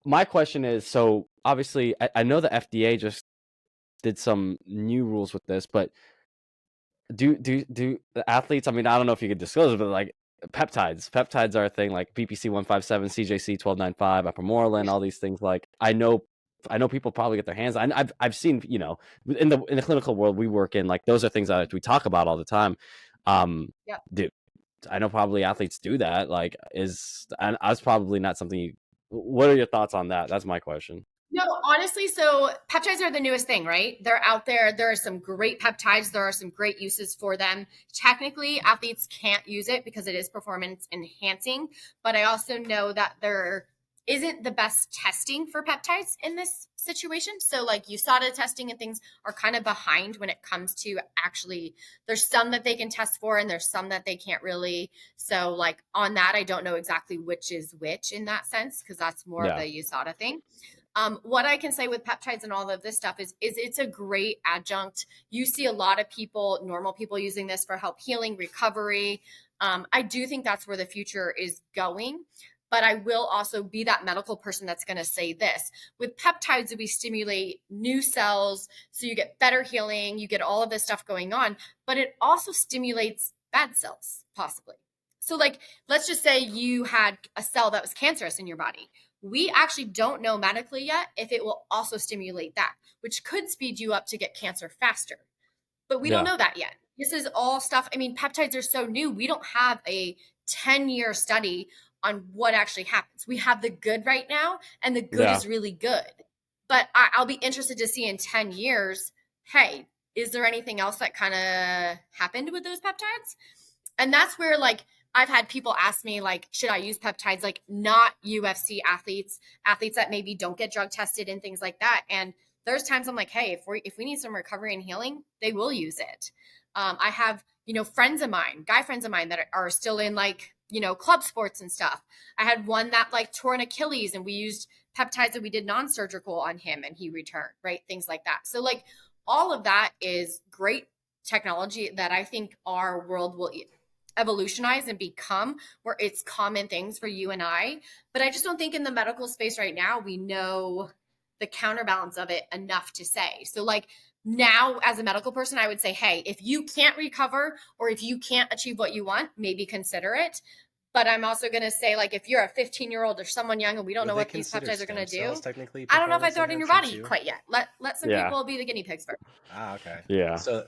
My question is, so obviously I know the FDA just did some new rules with this, but do the athletes, I mean, I don't know if you could disclose it, but like peptides are a thing, like BPC 157, CJC 1295, Upamorelin, all these things. Like I know people probably get their hands on. I've seen, in the clinical world we work in, like those are things that we talk about all the time. Dude, I know probably athletes do that. Like and that's probably not something what are your thoughts on that? That's my question. No, honestly, so peptides are the newest thing, right? They're out there. There are some great peptides. There are some great uses for them. Technically, athletes can't use it because it is performance enhancing, but I also know that there isn't the best testing for peptides in this situation. So like USADA testing and things are kind of behind when it comes to actually, there's some that they can test for and there's some that they can't really. So like on that, I don't know exactly which is which in that sense, because that's more of the USADA thing. What I can say with peptides and all of this stuff is it's a great adjunct. You see a lot of people, normal people using this for help healing, recovery. I do think that's where the future is going. But I will also be that medical person that's going to say this. With peptides, we stimulate new cells, so you get better healing, you get all of this stuff going on, but it also stimulates bad cells, possibly. So like, let's just say you had a cell that was cancerous in your body. We actually don't know medically yet if it will also stimulate that, which could speed you up to get cancer faster. But we don't know that yet. This is all stuff. I mean, peptides are so new. We don't have a 10-year study on what actually happens. We have the good right now, and the good is really good. But I'll be interested to see in 10 years, hey, is there anything else that kind of happened with those peptides? And that's where, like, I've had people ask me, like, should I use peptides? Like, not UFC athletes that maybe don't get drug tested and things like that. And there's times I'm like, hey, if we need some recovery and healing, they will use it. I have, friends of mine, guy friends of mine that are still in like, club sports and stuff. I had one that like tore an Achilles and we used peptides and we did non-surgical on him and he returned, right? Things like that. So like all of that is great technology that I think our world will evolutionize and become where it's common things for you and I. But I just don't think in the medical space right now, we know the counterbalance of it enough to say. So like now as a medical person, I would say, hey, if you can't recover or if you can't achieve what you want, maybe consider it. But I'm also going to say, like, if you're a 15-year-old or someone young and we don't know what these peptides are going to do, I don't know if I throw it in your body quite yet. Let some people be the guinea pigs first. Okay. Yeah. So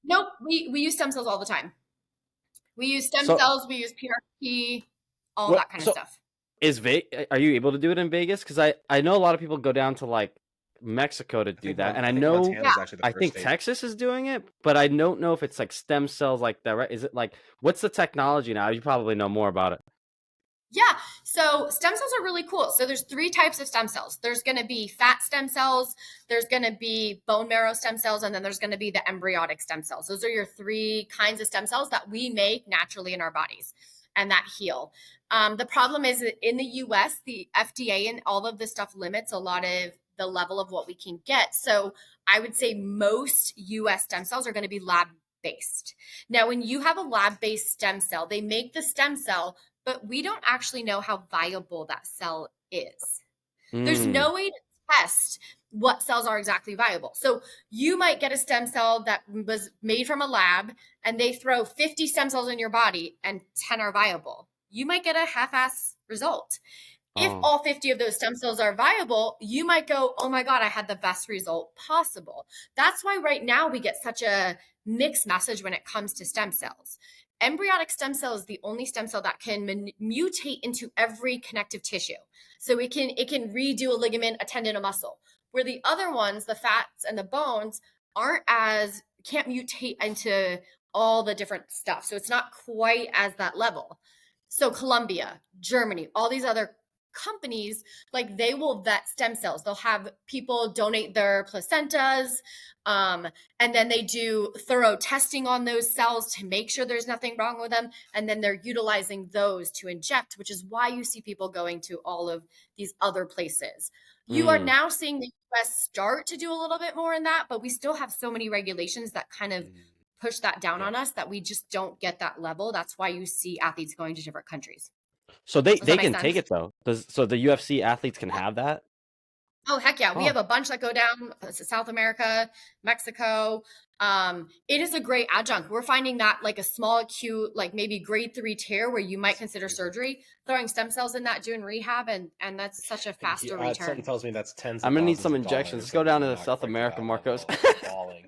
nope, we use stem cells all the time. We use stem cells, we use PRP, all that kind of stuff. Are you able to do it in Vegas? Because I know a lot of people go down to like Mexico to do that, and I know I think Texas is doing it, but I don't know if it's like stem cells like that, right? Is it like, what's the technology now? You probably know more about it. Yeah, so stem cells are really cool. So there's 3 types of stem cells. There's going to be fat stem cells, there's going to be bone marrow stem cells, and then there's going to be the embryonic stem cells. Those are your 3 kinds of stem cells that we make naturally in our bodies and that heal. The problem is that in the US, the FDA and all of this stuff limits a lot of the level of what we can get. So I would say most US stem cells are going to be lab-based. Now, when you have a lab-based stem cell, they make the stem cell, but we don't actually know how viable that cell is. There's Mm. no way to test what cells are exactly viable. So you might get a stem cell that was made from a lab and they throw 50 stem cells in your body and 10 are viable. You might get a half-ass result. If Oh. all 50 of those stem cells are viable, you might go, oh my God, I had the best result possible. That's why right now we get such a mixed message when it comes to stem cells. Embryonic stem cell is the only stem cell that can mutate into every connective tissue. So it can redo a ligament, a tendon, a muscle. Where the other ones, the fats and the bones, can't mutate into all the different stuff. So it's not quite as that level. So Colombia, Germany, all these other companies, like they will vet stem cells. They'll have people donate their placentas, and then they do thorough testing on those cells to make sure there's nothing wrong with them, and then they're utilizing those to inject, which is why you see people going to all of these other places. You are now seeing the US start to do a little bit more in that, but we still have so many regulations that kind of push that down on us that we just don't get that level. That's why you see athletes going to different countries. So they Does that make can sense? take it though. So the UFC athletes can have that? Oh, heck yeah. We Oh. have a bunch that go down to South America, Mexico. It is a great adjunct. We're finding that like a small acute, like maybe grade 3 tear where you might consider surgery, throwing stem cells in that, doing rehab, and that's such a faster Something return. tells me that's tens. I'm of gonna need thousands some of injections. dollars Let's go that down we're to not South quite to America, that Marcos. level of balling.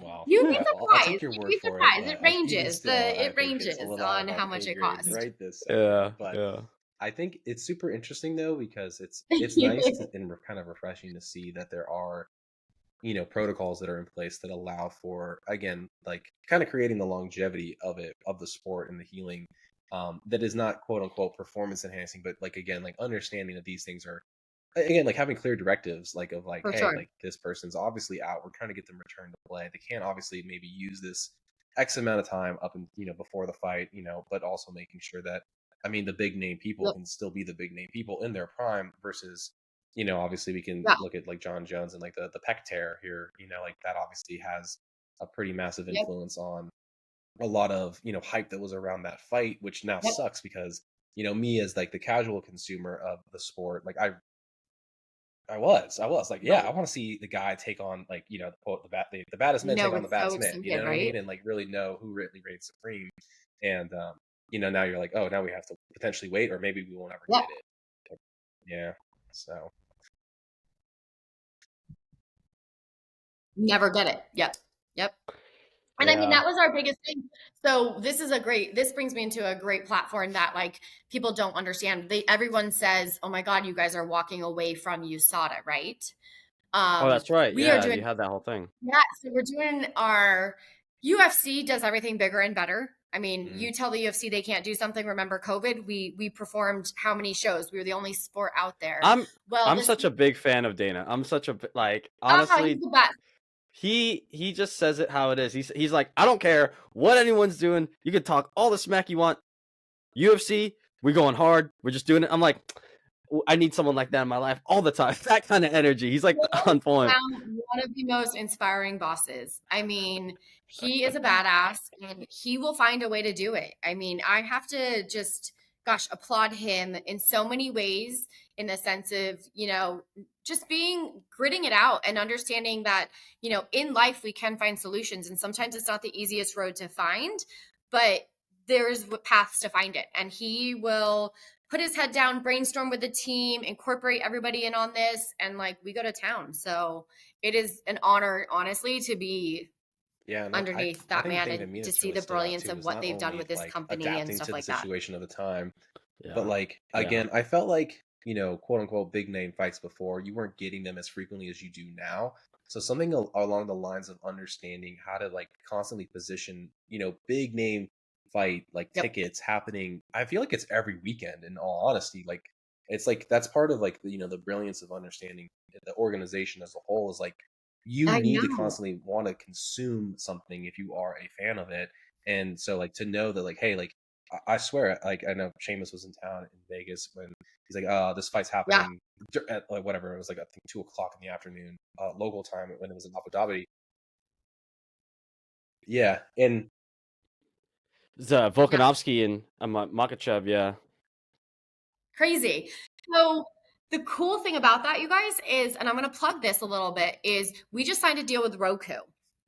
Wow. You'd be Yeah, I'll take surprised. your You'd word be for it. surprised. But It even ranges. still, I It think it's a ranges little out on of how our much pay it grade costs. right this second. But Yeah. I think it's super interesting though because it's nice and kind of refreshing to see that there are protocols that are in place that allow for, again, like kind of creating the longevity of the sport and the healing, that is not quote unquote performance enhancing, but like again, like understanding that these things are, again, like having clear directives, like of like, For hey, sure. like this person's obviously out, we're trying to get them returned to play. They can't obviously maybe use this X amount of time up and before the fight, but also making sure that, I mean, the big name people Yep. can still be the big name people in their prime versus, obviously we can Yeah. look at like John Jones and like the pec tear here, like that obviously has a pretty massive Yep. influence on a lot of, hype that was around that fight, which now Yep. sucks because, me as like the casual consumer of the sport, like I was like, yeah, I want to see the guy take on like, quote the baddest men take on the It's so baddest men, you know excited, what I mean? right? And like really know who really reigns supreme. And now you're like, oh, now we have to potentially wait, or maybe we won't ever Yep. get it. Yeah. So Never get it. Yep. Yep. And I mean, that was our biggest thing. So this brings me into a great platform that like people don't understand. Everyone says, oh my God, you guys are walking away from USADA, right? Oh, that's right. We are Yeah, doing, you had that whole thing. yeah. So we're doing our UFC does everything bigger and better. I mean, you tell the UFC they can't do something. Remember COVID? We performed how many shows? We were the only sport out there. I'm such a big fan of Dana. I'm such a like honestly, he's the best. he just says it how it is. He's like, I don't care what anyone's doing. You can talk all the smack you want. UFC, we're going hard. We're just doing it. I'm like, I need someone like that in my life all the time. That kind of energy. He's like on point. One of the most inspiring bosses. I mean, he is a badass and he will find a way to do it. I mean, I have to just, applaud him in so many ways in the sense of, just gritting it out and understanding that, in life we can find solutions. And sometimes it's not the easiest road to find, but there's paths to find it. And he will put his head down, brainstorm with the team, incorporate everybody in on this, and like we go to town. So it is an honor, honestly, to be underneath that man and to see the brilliance of what they've done with this company and stuff like that. Adapting to the situation of the time. Yeah. But like again, I felt like, quote unquote big name fights before, you weren't getting them as frequently as you do now. So something along the lines of understanding how to like constantly position, big name fight like tickets happening. I feel like it's every weekend in all honesty. Like it's like that's part of like the brilliance of understanding the organization as a whole is like you I need to know. constantly want to consume something if you are a fan of it. And so like to know that like, hey, like I swear, like I know Sheamus was in town in Vegas when he's like, this fight's happening at like whatever, it was like I think 2 o'clock in the afternoon, local time when it was in Abu Dhabi. Yeah, and Yeah, Volkanovski and Makachev. Yeah. crazy. So the cool thing about that, you guys, is, and I'm going to plug this a little bit, is we just signed a deal with Roku,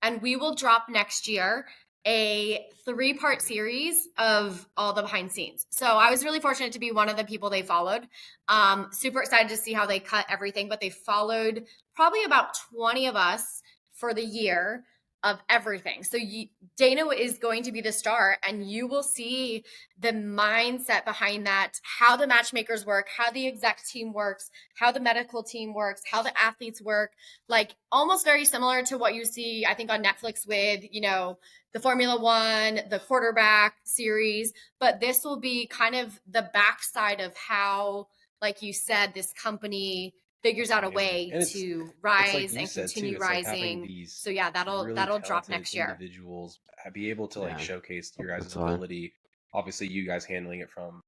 and we will drop next year a 3-part series of all the behind scenes. So I was really fortunate to be one of the people they followed. Super excited to see how they cut everything, but they followed probably about 20 of us for the year of everything. So Dana is going to be the star, and you will see the mindset behind that, how the matchmakers work, how the exec team works, how the medical team works, how the athletes work, like almost very similar to what you see, I think, on Netflix with, the Formula One, the quarterback series. But this will be kind of the backside of how, like you said, this company figures out a Amazing. way And to it's like rise you and said too, continue it's like having rising. these So yeah, really that'll drop talented next year. individuals be able to like Yeah. showcase your guys' That's fine. ability. Obviously, you guys handling it from,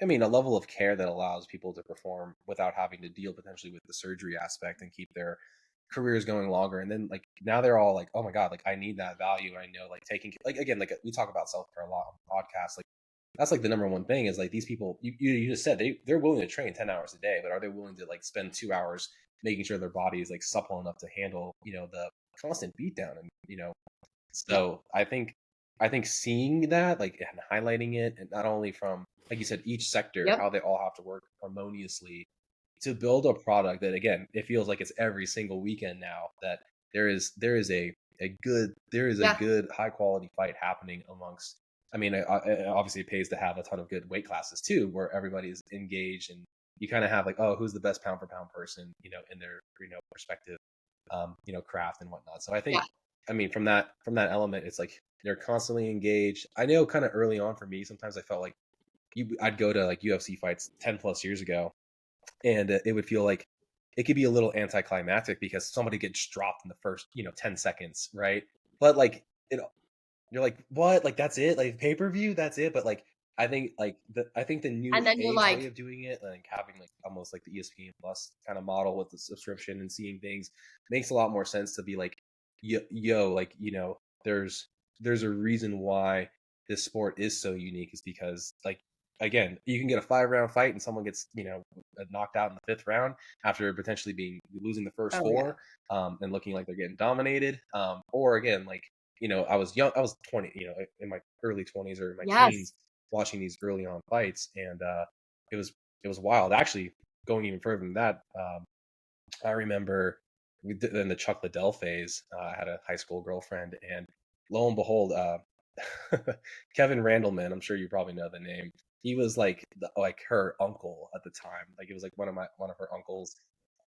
I mean, a level of care that allows people to perform without having to deal potentially with the surgery aspect and keep their careers going longer. And then like now they're all like, oh my God, like I need that value. I know like taking, like again, like we talk about self care a lot on the podcast. Like that's like the number one thing is like these people, you just said they're willing to train 10 hours a day, but are they willing to like spend 2 hours making sure their body is like supple enough to handle, the constant beatdown? And, Yep. so I think seeing that, like, and highlighting it, and not only from, like you said, each sector, Yep. how they all have to work harmoniously to build a product that, again, it feels like it's every single weekend now that there is a Yeah. good high quality fight happening amongst. I mean, obviously it pays to have a ton of good weight classes too, where everybody is engaged, and you kind of have like, oh, who's the best pound for pound person, in their perspective, craft and whatnot. So I Yeah. think, I mean, from that element, it's like they're constantly engaged. I know, kind of early on for me, sometimes I felt like I'd go to like UFC fights 10 plus years ago, and it would feel like it could be a little anticlimactic because somebody gets dropped in the first 10 seconds, right? But like you're like, what? Like that's it? Like pay-per-view, that's it? But like I think the new And then you're age way like, of doing it, like having like almost like the ESPN Plus kind of model with the subscription and seeing things makes a lot more sense to be like, yo, like, there's a reason why this sport is so unique is because, like, again, you can get a 5 round fight and someone gets, knocked out in the fifth round after potentially being losing the first oh yeah. four, and looking like they're getting dominated. Or again, like, I was young, I was 20, in my early 20s or in my Yes. teens, watching these early on fights, and it was it was wild. Actually, going even further than that, I remember we did in the Chuck Liddell phase. I had a high school girlfriend, and lo and behold, Kevin Randleman. I'm sure you probably know the name. He was like her uncle at the time. Like it was like one of her uncles,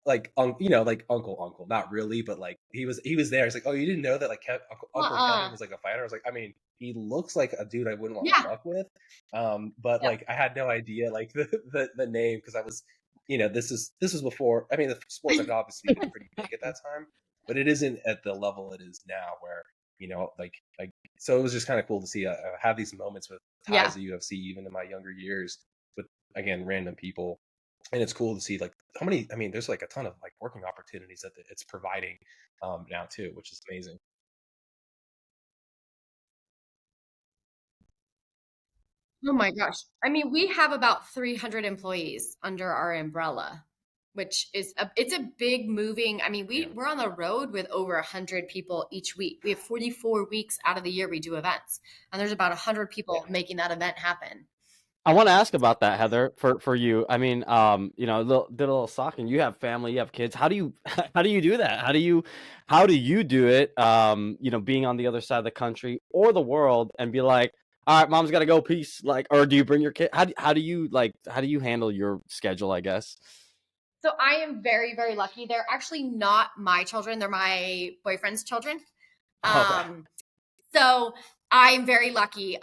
like like uncle, not really, but like he was there. He's like, oh, you didn't know that, like, Uncle Kevin Uh-uh. was like a fighter. I was like, I mean, he looks like a dude I wouldn't want to Yeah. fuck with, but Yep. like I had no idea like the name, because I was, this is before. I mean, the sport had obviously been pretty big at that time, but it isn't at the level it is now, where, like, so it was just kind of cool to see, have these moments with ties Yeah. to UFC even in my younger years with, again, random people. And it's cool to see like how many. I mean, there's like a ton of like working opportunities that it's providing, now too, which is amazing. Oh my gosh. I mean, we have about 300 employees under our umbrella, which is it's a big moving. I mean, Yeah, we're on the road with over 100 people each week. We have 44 weeks out of the year we do events, and there's about 100 people yeah. making that event happen. I want to ask about that, Heather, for you. I mean, did a little stalking. You have family, you have kids. How do you how do you do that? How do you do it? Being on the other side of the country or the world, and be like, all right, mom's got to go, peace. Like, or do you bring your kid? How do you handle your schedule, I guess? So I am very, very lucky. They're actually not my children. They're my boyfriend's children. Okay. Um, So I'm very lucky.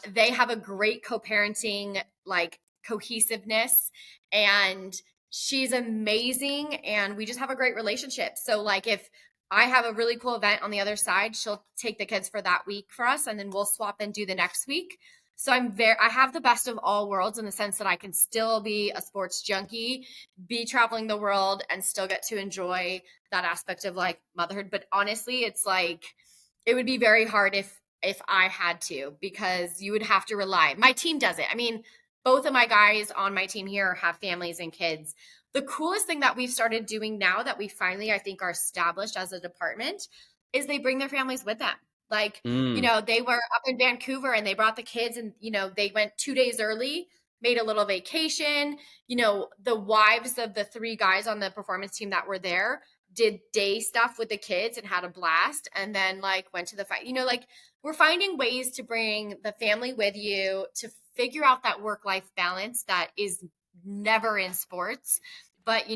They have a great co-parenting, like, cohesiveness, and she's amazing, and we just have a great relationship. So like if I have a really cool event on the other side, she'll take the kids for that week for us, and then we'll swap and do the next week. So I have the best of all worlds in the sense that I can still be a sports junkie, be traveling the world, and still get to enjoy that aspect of like motherhood. But honestly, it's like it would be very hard if if I had to, because you would have to rely. My team does it. I mean, both of my guys on my team here have families and kids. The coolest thing that we've started doing now that we finally, I think, are established as a department is they bring their families with them. Like, they were up in Vancouver and they brought the kids and, they went 2 days early, made a little vacation. The wives of the 3 guys on the performance team that were there did day stuff with the kids and had a blast, and then went to the fight. We're finding ways to bring the family with you to figure out that work-life balance that is never in sports. But,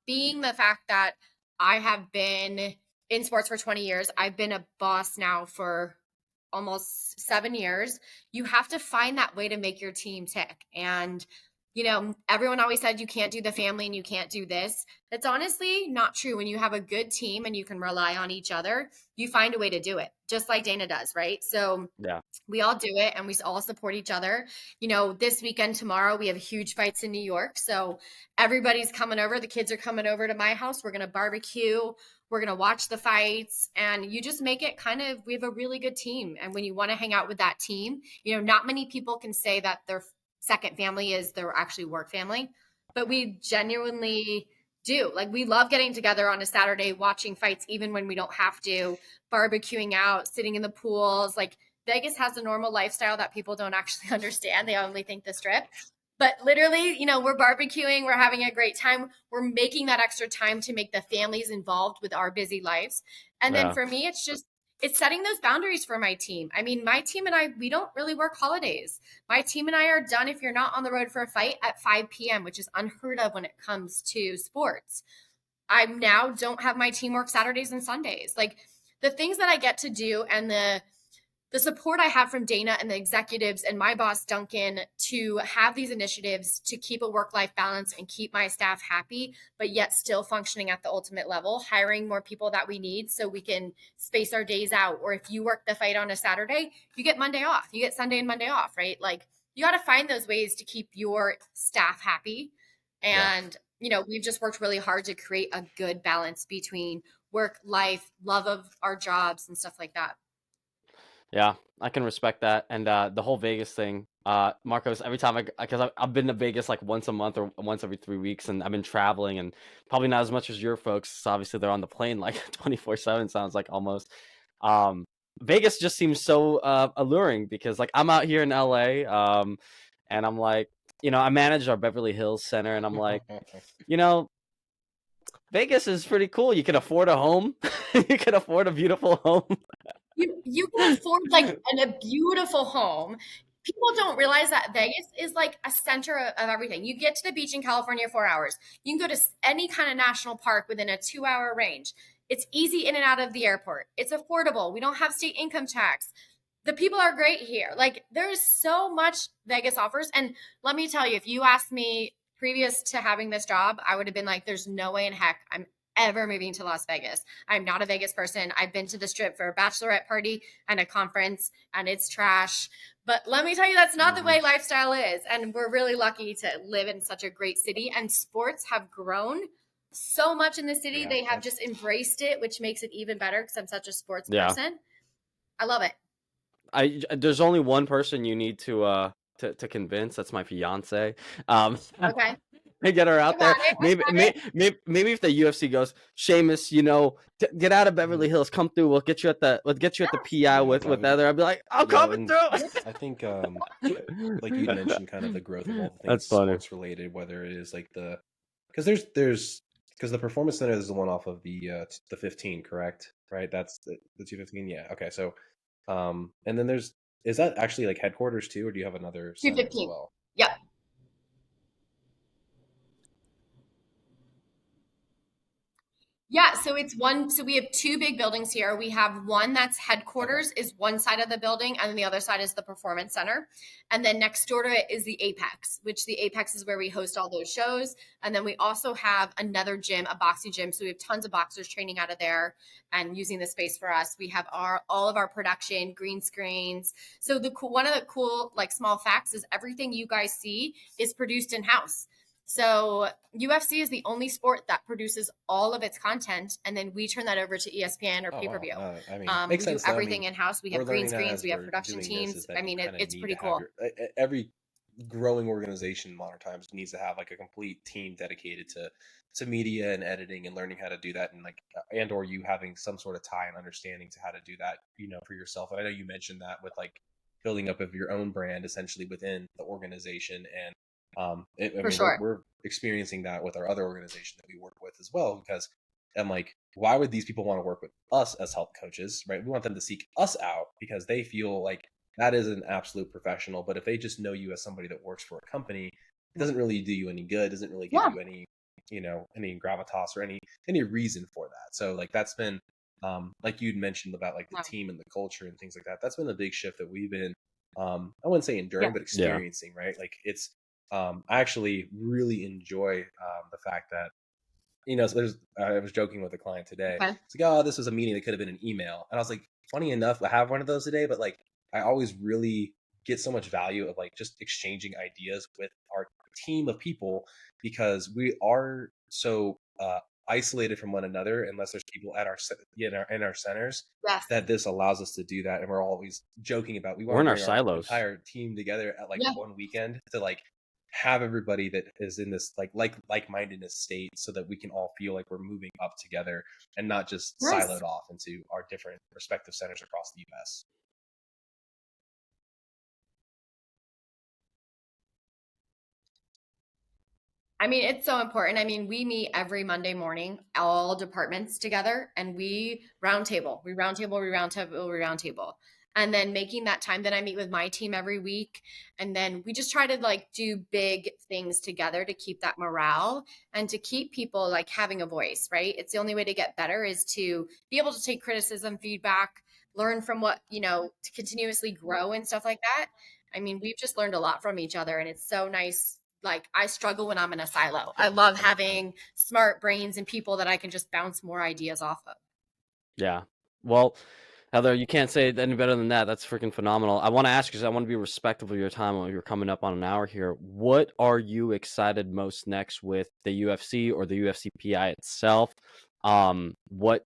being the fact that I have been in sports for 20 years, I've been a boss now for almost 7 years. You have to find that way to make your team tick. And, everyone always said you can't do the family and you can't do this. It's honestly not true. When you have a good team and you can rely on each other, you find a way to do it, just like Dana does, right? So Yeah. we all do it and we all support each other. This weekend, tomorrow, we have huge fights in New York. So everybody's coming over. The kids are coming over to my house. We're going to barbecue. We're going to watch the fights, and you just make it we have a really good team. And when you want to hang out with that team, not many people can say that their second family is their actually work family, but we genuinely do. We love getting together on a Saturday, watching fights, even when we don't have to, barbecuing out, sitting in the pools. Vegas has a normal lifestyle that people don't actually understand. They only think the Strip. But literally, we're barbecuing, we're having a great time. We're making that extra time to make the families involved with our busy lives. And then for me, it's setting those boundaries for my team. I mean, my team and I, we don't really work holidays. My team and I are done if you're not on the road for a fight at 5 p.m., which is unheard of when it comes to sports. I now don't have my team work Saturdays and Sundays. The things that I get to do and the support I have from Dana and the executives and my boss, Duncan, to have these initiatives to keep a work-life balance and keep my staff happy, but yet still functioning at the ultimate level, hiring more people that we need so we can space our days out. Or if you work the fight on a Saturday, you get Monday off. You get Sunday and Monday off, right? You got to find those ways to keep your staff happy. And, we've just worked really hard to create a good balance between work, life, love of our jobs and stuff like that. Yeah, I can respect that. And the whole Vegas thing, Marcos, every time because I've been to Vegas once a month or once every 3 weeks, and I've been traveling, and probably not as much as your folks. So obviously, they're on the plane 24/7. Sounds like almost. Vegas just seems so alluring because I'm out here in LA, and I'm I manage our Beverly Hills Center, and I'm Vegas is pretty cool. You can afford a home. You can afford a beautiful home. You can afford a beautiful home. People don't realize that Vegas is a center of everything. You get to the beach in California 4 hours. You can go to any kind of national park within a 2-hour range. It's easy in and out of the airport. It's affordable. We don't have state income tax. The people are great here. There's so much Vegas offers. And let me tell you, if you asked me previous to having this job, I would have been there's no way in heck I'm ever moving to Las Vegas. I'm not a Vegas person. I've been to the Strip for a bachelorette party and a conference, and it's trash. But let me tell you, that's not the way lifestyle is. And we're really lucky to live in such a great city. And sports have grown so much in the city. They have just embraced it, which makes it even better because I'm such a sports person. I love it. There's only one person you need to convince. That's my fiance. Okay. Get her out there. Maybe if the UFC goes, Sheamus, get out of Beverly Hills, come through. We'll get you at the PI with Heather. I'd be like, I'm coming through. I think like you mentioned, kind of the growth of all the things sports related, whether it is because the performance center is the one off of the 15, correct? Right, that's the 215. Yeah. Okay. So, and then is that actually headquarters too, or do you have another center as well? Yep. Yeah, so it's one. So we have 2 big buildings here. We have one that's headquarters is one side of the building, and then the other side is the performance center. And then next door to it is the Apex, which the Apex is where we host all those shows. And then we also have another gym, a boxing gym. So we have tons of boxers training out of there and using the space for us. We have all of our production, green screens. So one of the cool small facts is everything you guys see is produced in house. So UFC is the only sport that produces all of its content, and then we turn that over to ESPN or Oh wow. pay-per-view. I mean, makes We do sense though. I everything mean, in-house. We we're have green learning that screens, as we have we're production doing this, is teams. that I you mean, kind of it's need to pretty have cool. your every growing organization modern times needs to have like a complete team dedicated to media and editing and learning how to do that, and like and or you having some sort of tie and understanding to how to do that, for yourself. And I know you mentioned that with like building up of your own brand essentially within the organization. And I For mean, sure. we're experiencing that with our other organization that we work with as well, because I'm like, why would these people want to work with us as health coaches, right? We want them to seek us out because they feel like that is an absolute professional. But if they just know you as somebody that works for a company, it doesn't really do you any good. Doesn't really give Yeah. you any, any gravitas or any reason for that. So like that's been, like you'd mentioned about like the Wow. team and the culture and things like that. That's been a big shift that we've been, I wouldn't say enduring, Yeah. but experiencing, right? Like it's, I actually really enjoy the fact that, so I was joking with a client today. Okay. It's like, oh, this was a meeting that could have been an email. And I was like, funny enough, I have one of those today, but like, I always really get so much value of like just exchanging ideas with our team of people, because we are so isolated from one another unless there's people at in our centers, Yes. that this allows us to do that. And we're always joking about we want We're to in our bring our silos. entire team together at like Yeah. one weekend to like have everybody that is in this like-mindedness state, so that we can all feel like we're moving up together and not just Nice. siloed off into our different respective centers across the US. I mean, it's so important. I mean, we meet every Monday morning, all departments together, and we roundtable. We roundtable, we roundtable, we roundtable. And then making that time, then I meet with my team every week. And then we just try to like do big things together to keep that morale and to keep people like having a voice, right? It's the only way to get better is to be able to take criticism, feedback, learn from what, to continuously grow and stuff like that. I mean, we've just learned a lot from each other, and it's so nice. Like, I struggle when I'm in a silo. I love having smart brains and people that I can just bounce more ideas off of. Yeah. Well, Heather, you can't say it any better than that. That's freaking phenomenal. I want to ask you, because I want to be respectful of your time while you're coming up on an hour here. What are you excited most next with the UFC or the UFC PI itself? What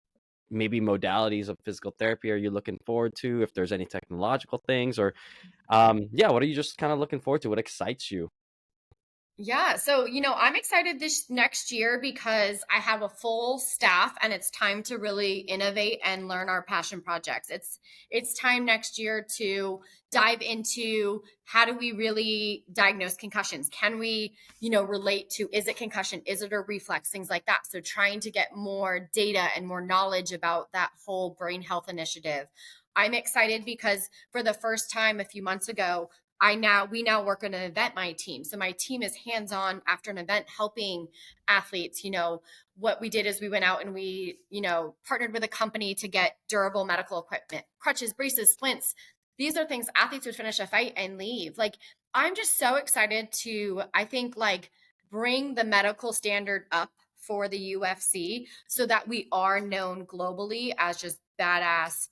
maybe modalities of physical therapy are you looking forward to? If there's any technological things, or what are you just kind of looking forward to? What excites you? Yeah. So, I'm excited this next year because I have a full staff and it's time to really innovate and learn our passion projects. It's time next year to dive into how do we really diagnose concussions? Can we, relate to, is it concussion? Is it a reflex? Things like that. So trying to get more data and more knowledge about that whole brain health initiative. I'm excited because for the first time a few months ago, we now work on an event, my team. So my team is hands-on after an event, helping athletes. What we did is we went out and we, partnered with a company to get durable medical equipment, crutches, braces, splints. These are things athletes would finish a fight and leave. Like, I'm just so excited to, I think, like, bring the medical standard up for the UFC so that we are known globally as just badass,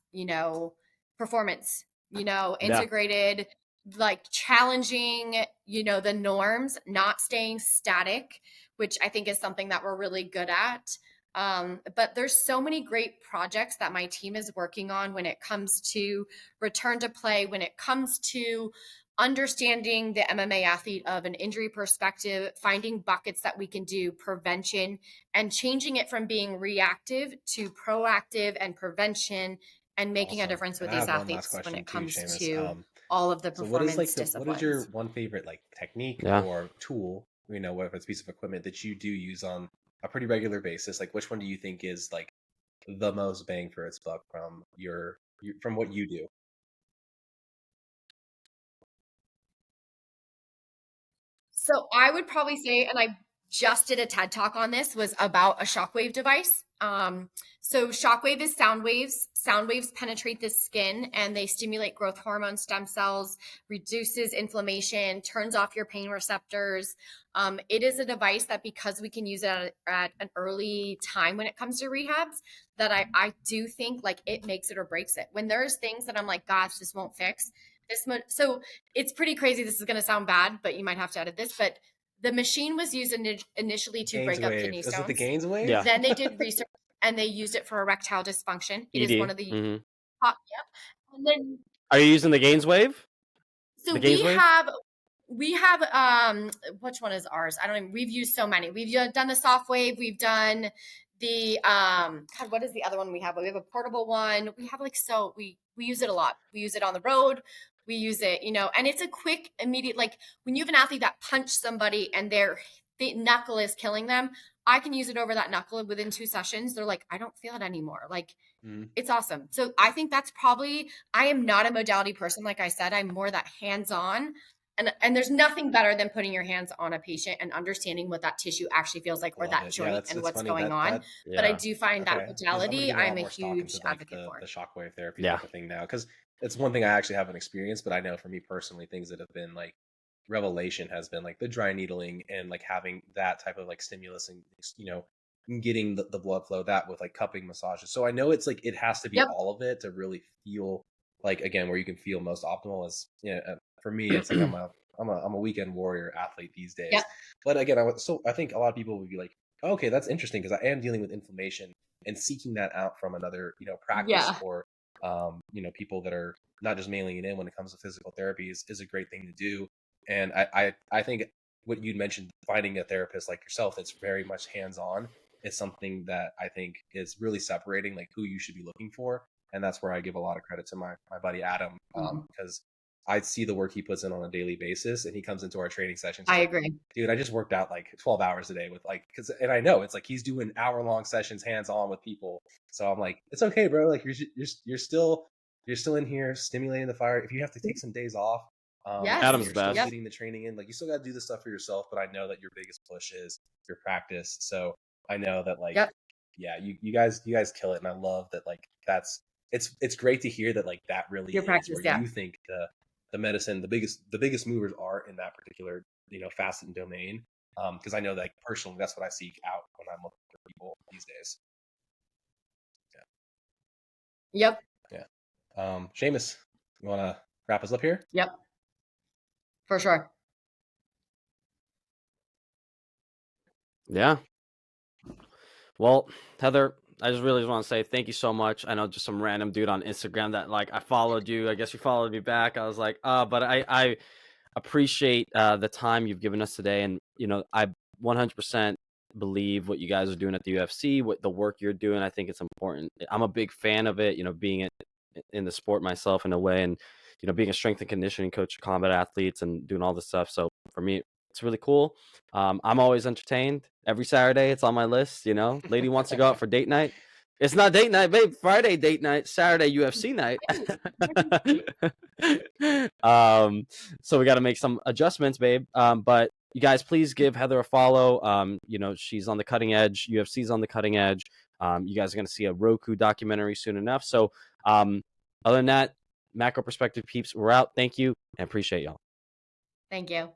performance, integrated, like challenging, the norms, not staying static, which I think is something that we're really good at. But there's so many great projects that my team is working on when it comes to return to play, when it comes to understanding the MMA athlete of an injury perspective, finding buckets that we can do prevention and changing it from being reactive to proactive and prevention, and making a Awesome. difference And with I these have one last athletes when question it too, comes Seamus. to all of the So what is performance what is your disciplines. one favorite like technique Yeah. or tool, whether it's a piece of equipment that you do use on a pretty regular basis? Like which one do you think is like the most bang for its buck from from what you do? So I would probably say, and I just did a TED talk on this, was about a shockwave device. So shockwave is sound waves. Sound waves penetrate the skin and they stimulate growth hormone stem cells, reduces inflammation, turns off your pain receptors. It is a device that, because we can use it at an early time when it comes to rehabs, that I do think like it makes it or breaks it. When there's things that I'm like, gosh, this won't fix this much. So it's pretty crazy. This is going to sound bad, but you might have to edit this. But The machine was used initially to break up kidney Is it the stones. Gaines wave? Yeah. Then they did research and they used it for erectile dysfunction. It is ED. one of the Mhm. top. Yep. And then Are you using the Gaines wave? so The Gaines wave? we have which one is ours? I don't even, we've used so many. We've done the soft wave, we've done the God, what is the other one we have? We have a portable one. We have we use it a lot. We use it on the road. We use it, and it's a quick, immediate, like when you have an athlete that punched somebody and their knuckle is killing them, I can use it over that knuckle within 2 sessions. They're like, I don't feel it anymore. Like it's awesome. So I think that's probably, I am not a modality person. Like I said, I'm more that hands-on. And there's nothing better than putting your hands on a patient and understanding what that tissue actually feels like, or Love that it. joint That's and what's funny. going on. But I do find that Okay. I'm gonna modality, give a lot I'm a more stock huge into like advocate for. the shockwave therapy Yeah. type of thing now, because it's one thing I actually haven't experienced, but I know for me personally, things that have been like revelation has been like the dry needling and like having that type of like stimulus and getting the blood flow, that with like cupping massages. So I know it's like it has to be Yep. all of it to really feel like, again, where you can feel most optimal. Is for me, it's like I'm a weekend warrior athlete these days. Yep. But again, I think a lot of people would be like, oh, okay, that's interesting, because I am dealing with inflammation, and seeking that out from another practice, Yeah. or people that are not just mailing it in when it comes to physical therapy is a great thing to do. And I think what you'd mentioned, finding a therapist like yourself that's very much hands on, is something that I think is really separating like who you should be looking for. And that's where I give a lot of credit to my buddy Adam, because I see the work he puts in on a daily basis, and he comes into our training sessions. I Like, agree. dude, I just worked out like 12 hours a day with and I know it's like he's doing hour-long sessions hands on with people. So I'm like, it's okay, bro. Like you're still in here stimulating the fire. If you have to take some days off, Yes. Adam's you're best. still getting the training in. Like, you still got to do this stuff for yourself, but I know that your biggest push is your practice. So I know that yeah, you guys kill it, and I love that. Like, it's great to hear that, like, that really Your is practice, where yeah. you think the medicine, the biggest movers are in that particular facet and domain. Because I know that personally, that's what I seek out when I'm looking for people these days. Yep. Yeah. Seamus, you want to wrap us up here? Yep. For sure. Yeah. Well, Heather, I just really want to say thank you so much. I know just some random dude on Instagram that like I followed you. I guess you followed me back. I was like, but I appreciate the time you've given us today, and I 100% believe what you guys are doing at the UFC, what the work you're doing. I think it's important. I'm a big fan of it. Being in the sport myself in a way, and being a strength and conditioning coach of combat athletes and doing all this stuff. So for me, it's really cool. I'm always entertained. Every Saturday, it's on my list. Lady wants to go out for date night. It's not date night, babe. Friday date night, Saturday UFC night. So we got to make some adjustments, babe. But you guys, please give Heather a follow. She's on the cutting edge. UFC's on the cutting edge. You guys are going to see a Roku documentary soon enough. So other than that, Macro Perspective peeps, we're out. Thank you and appreciate y'all. Thank you.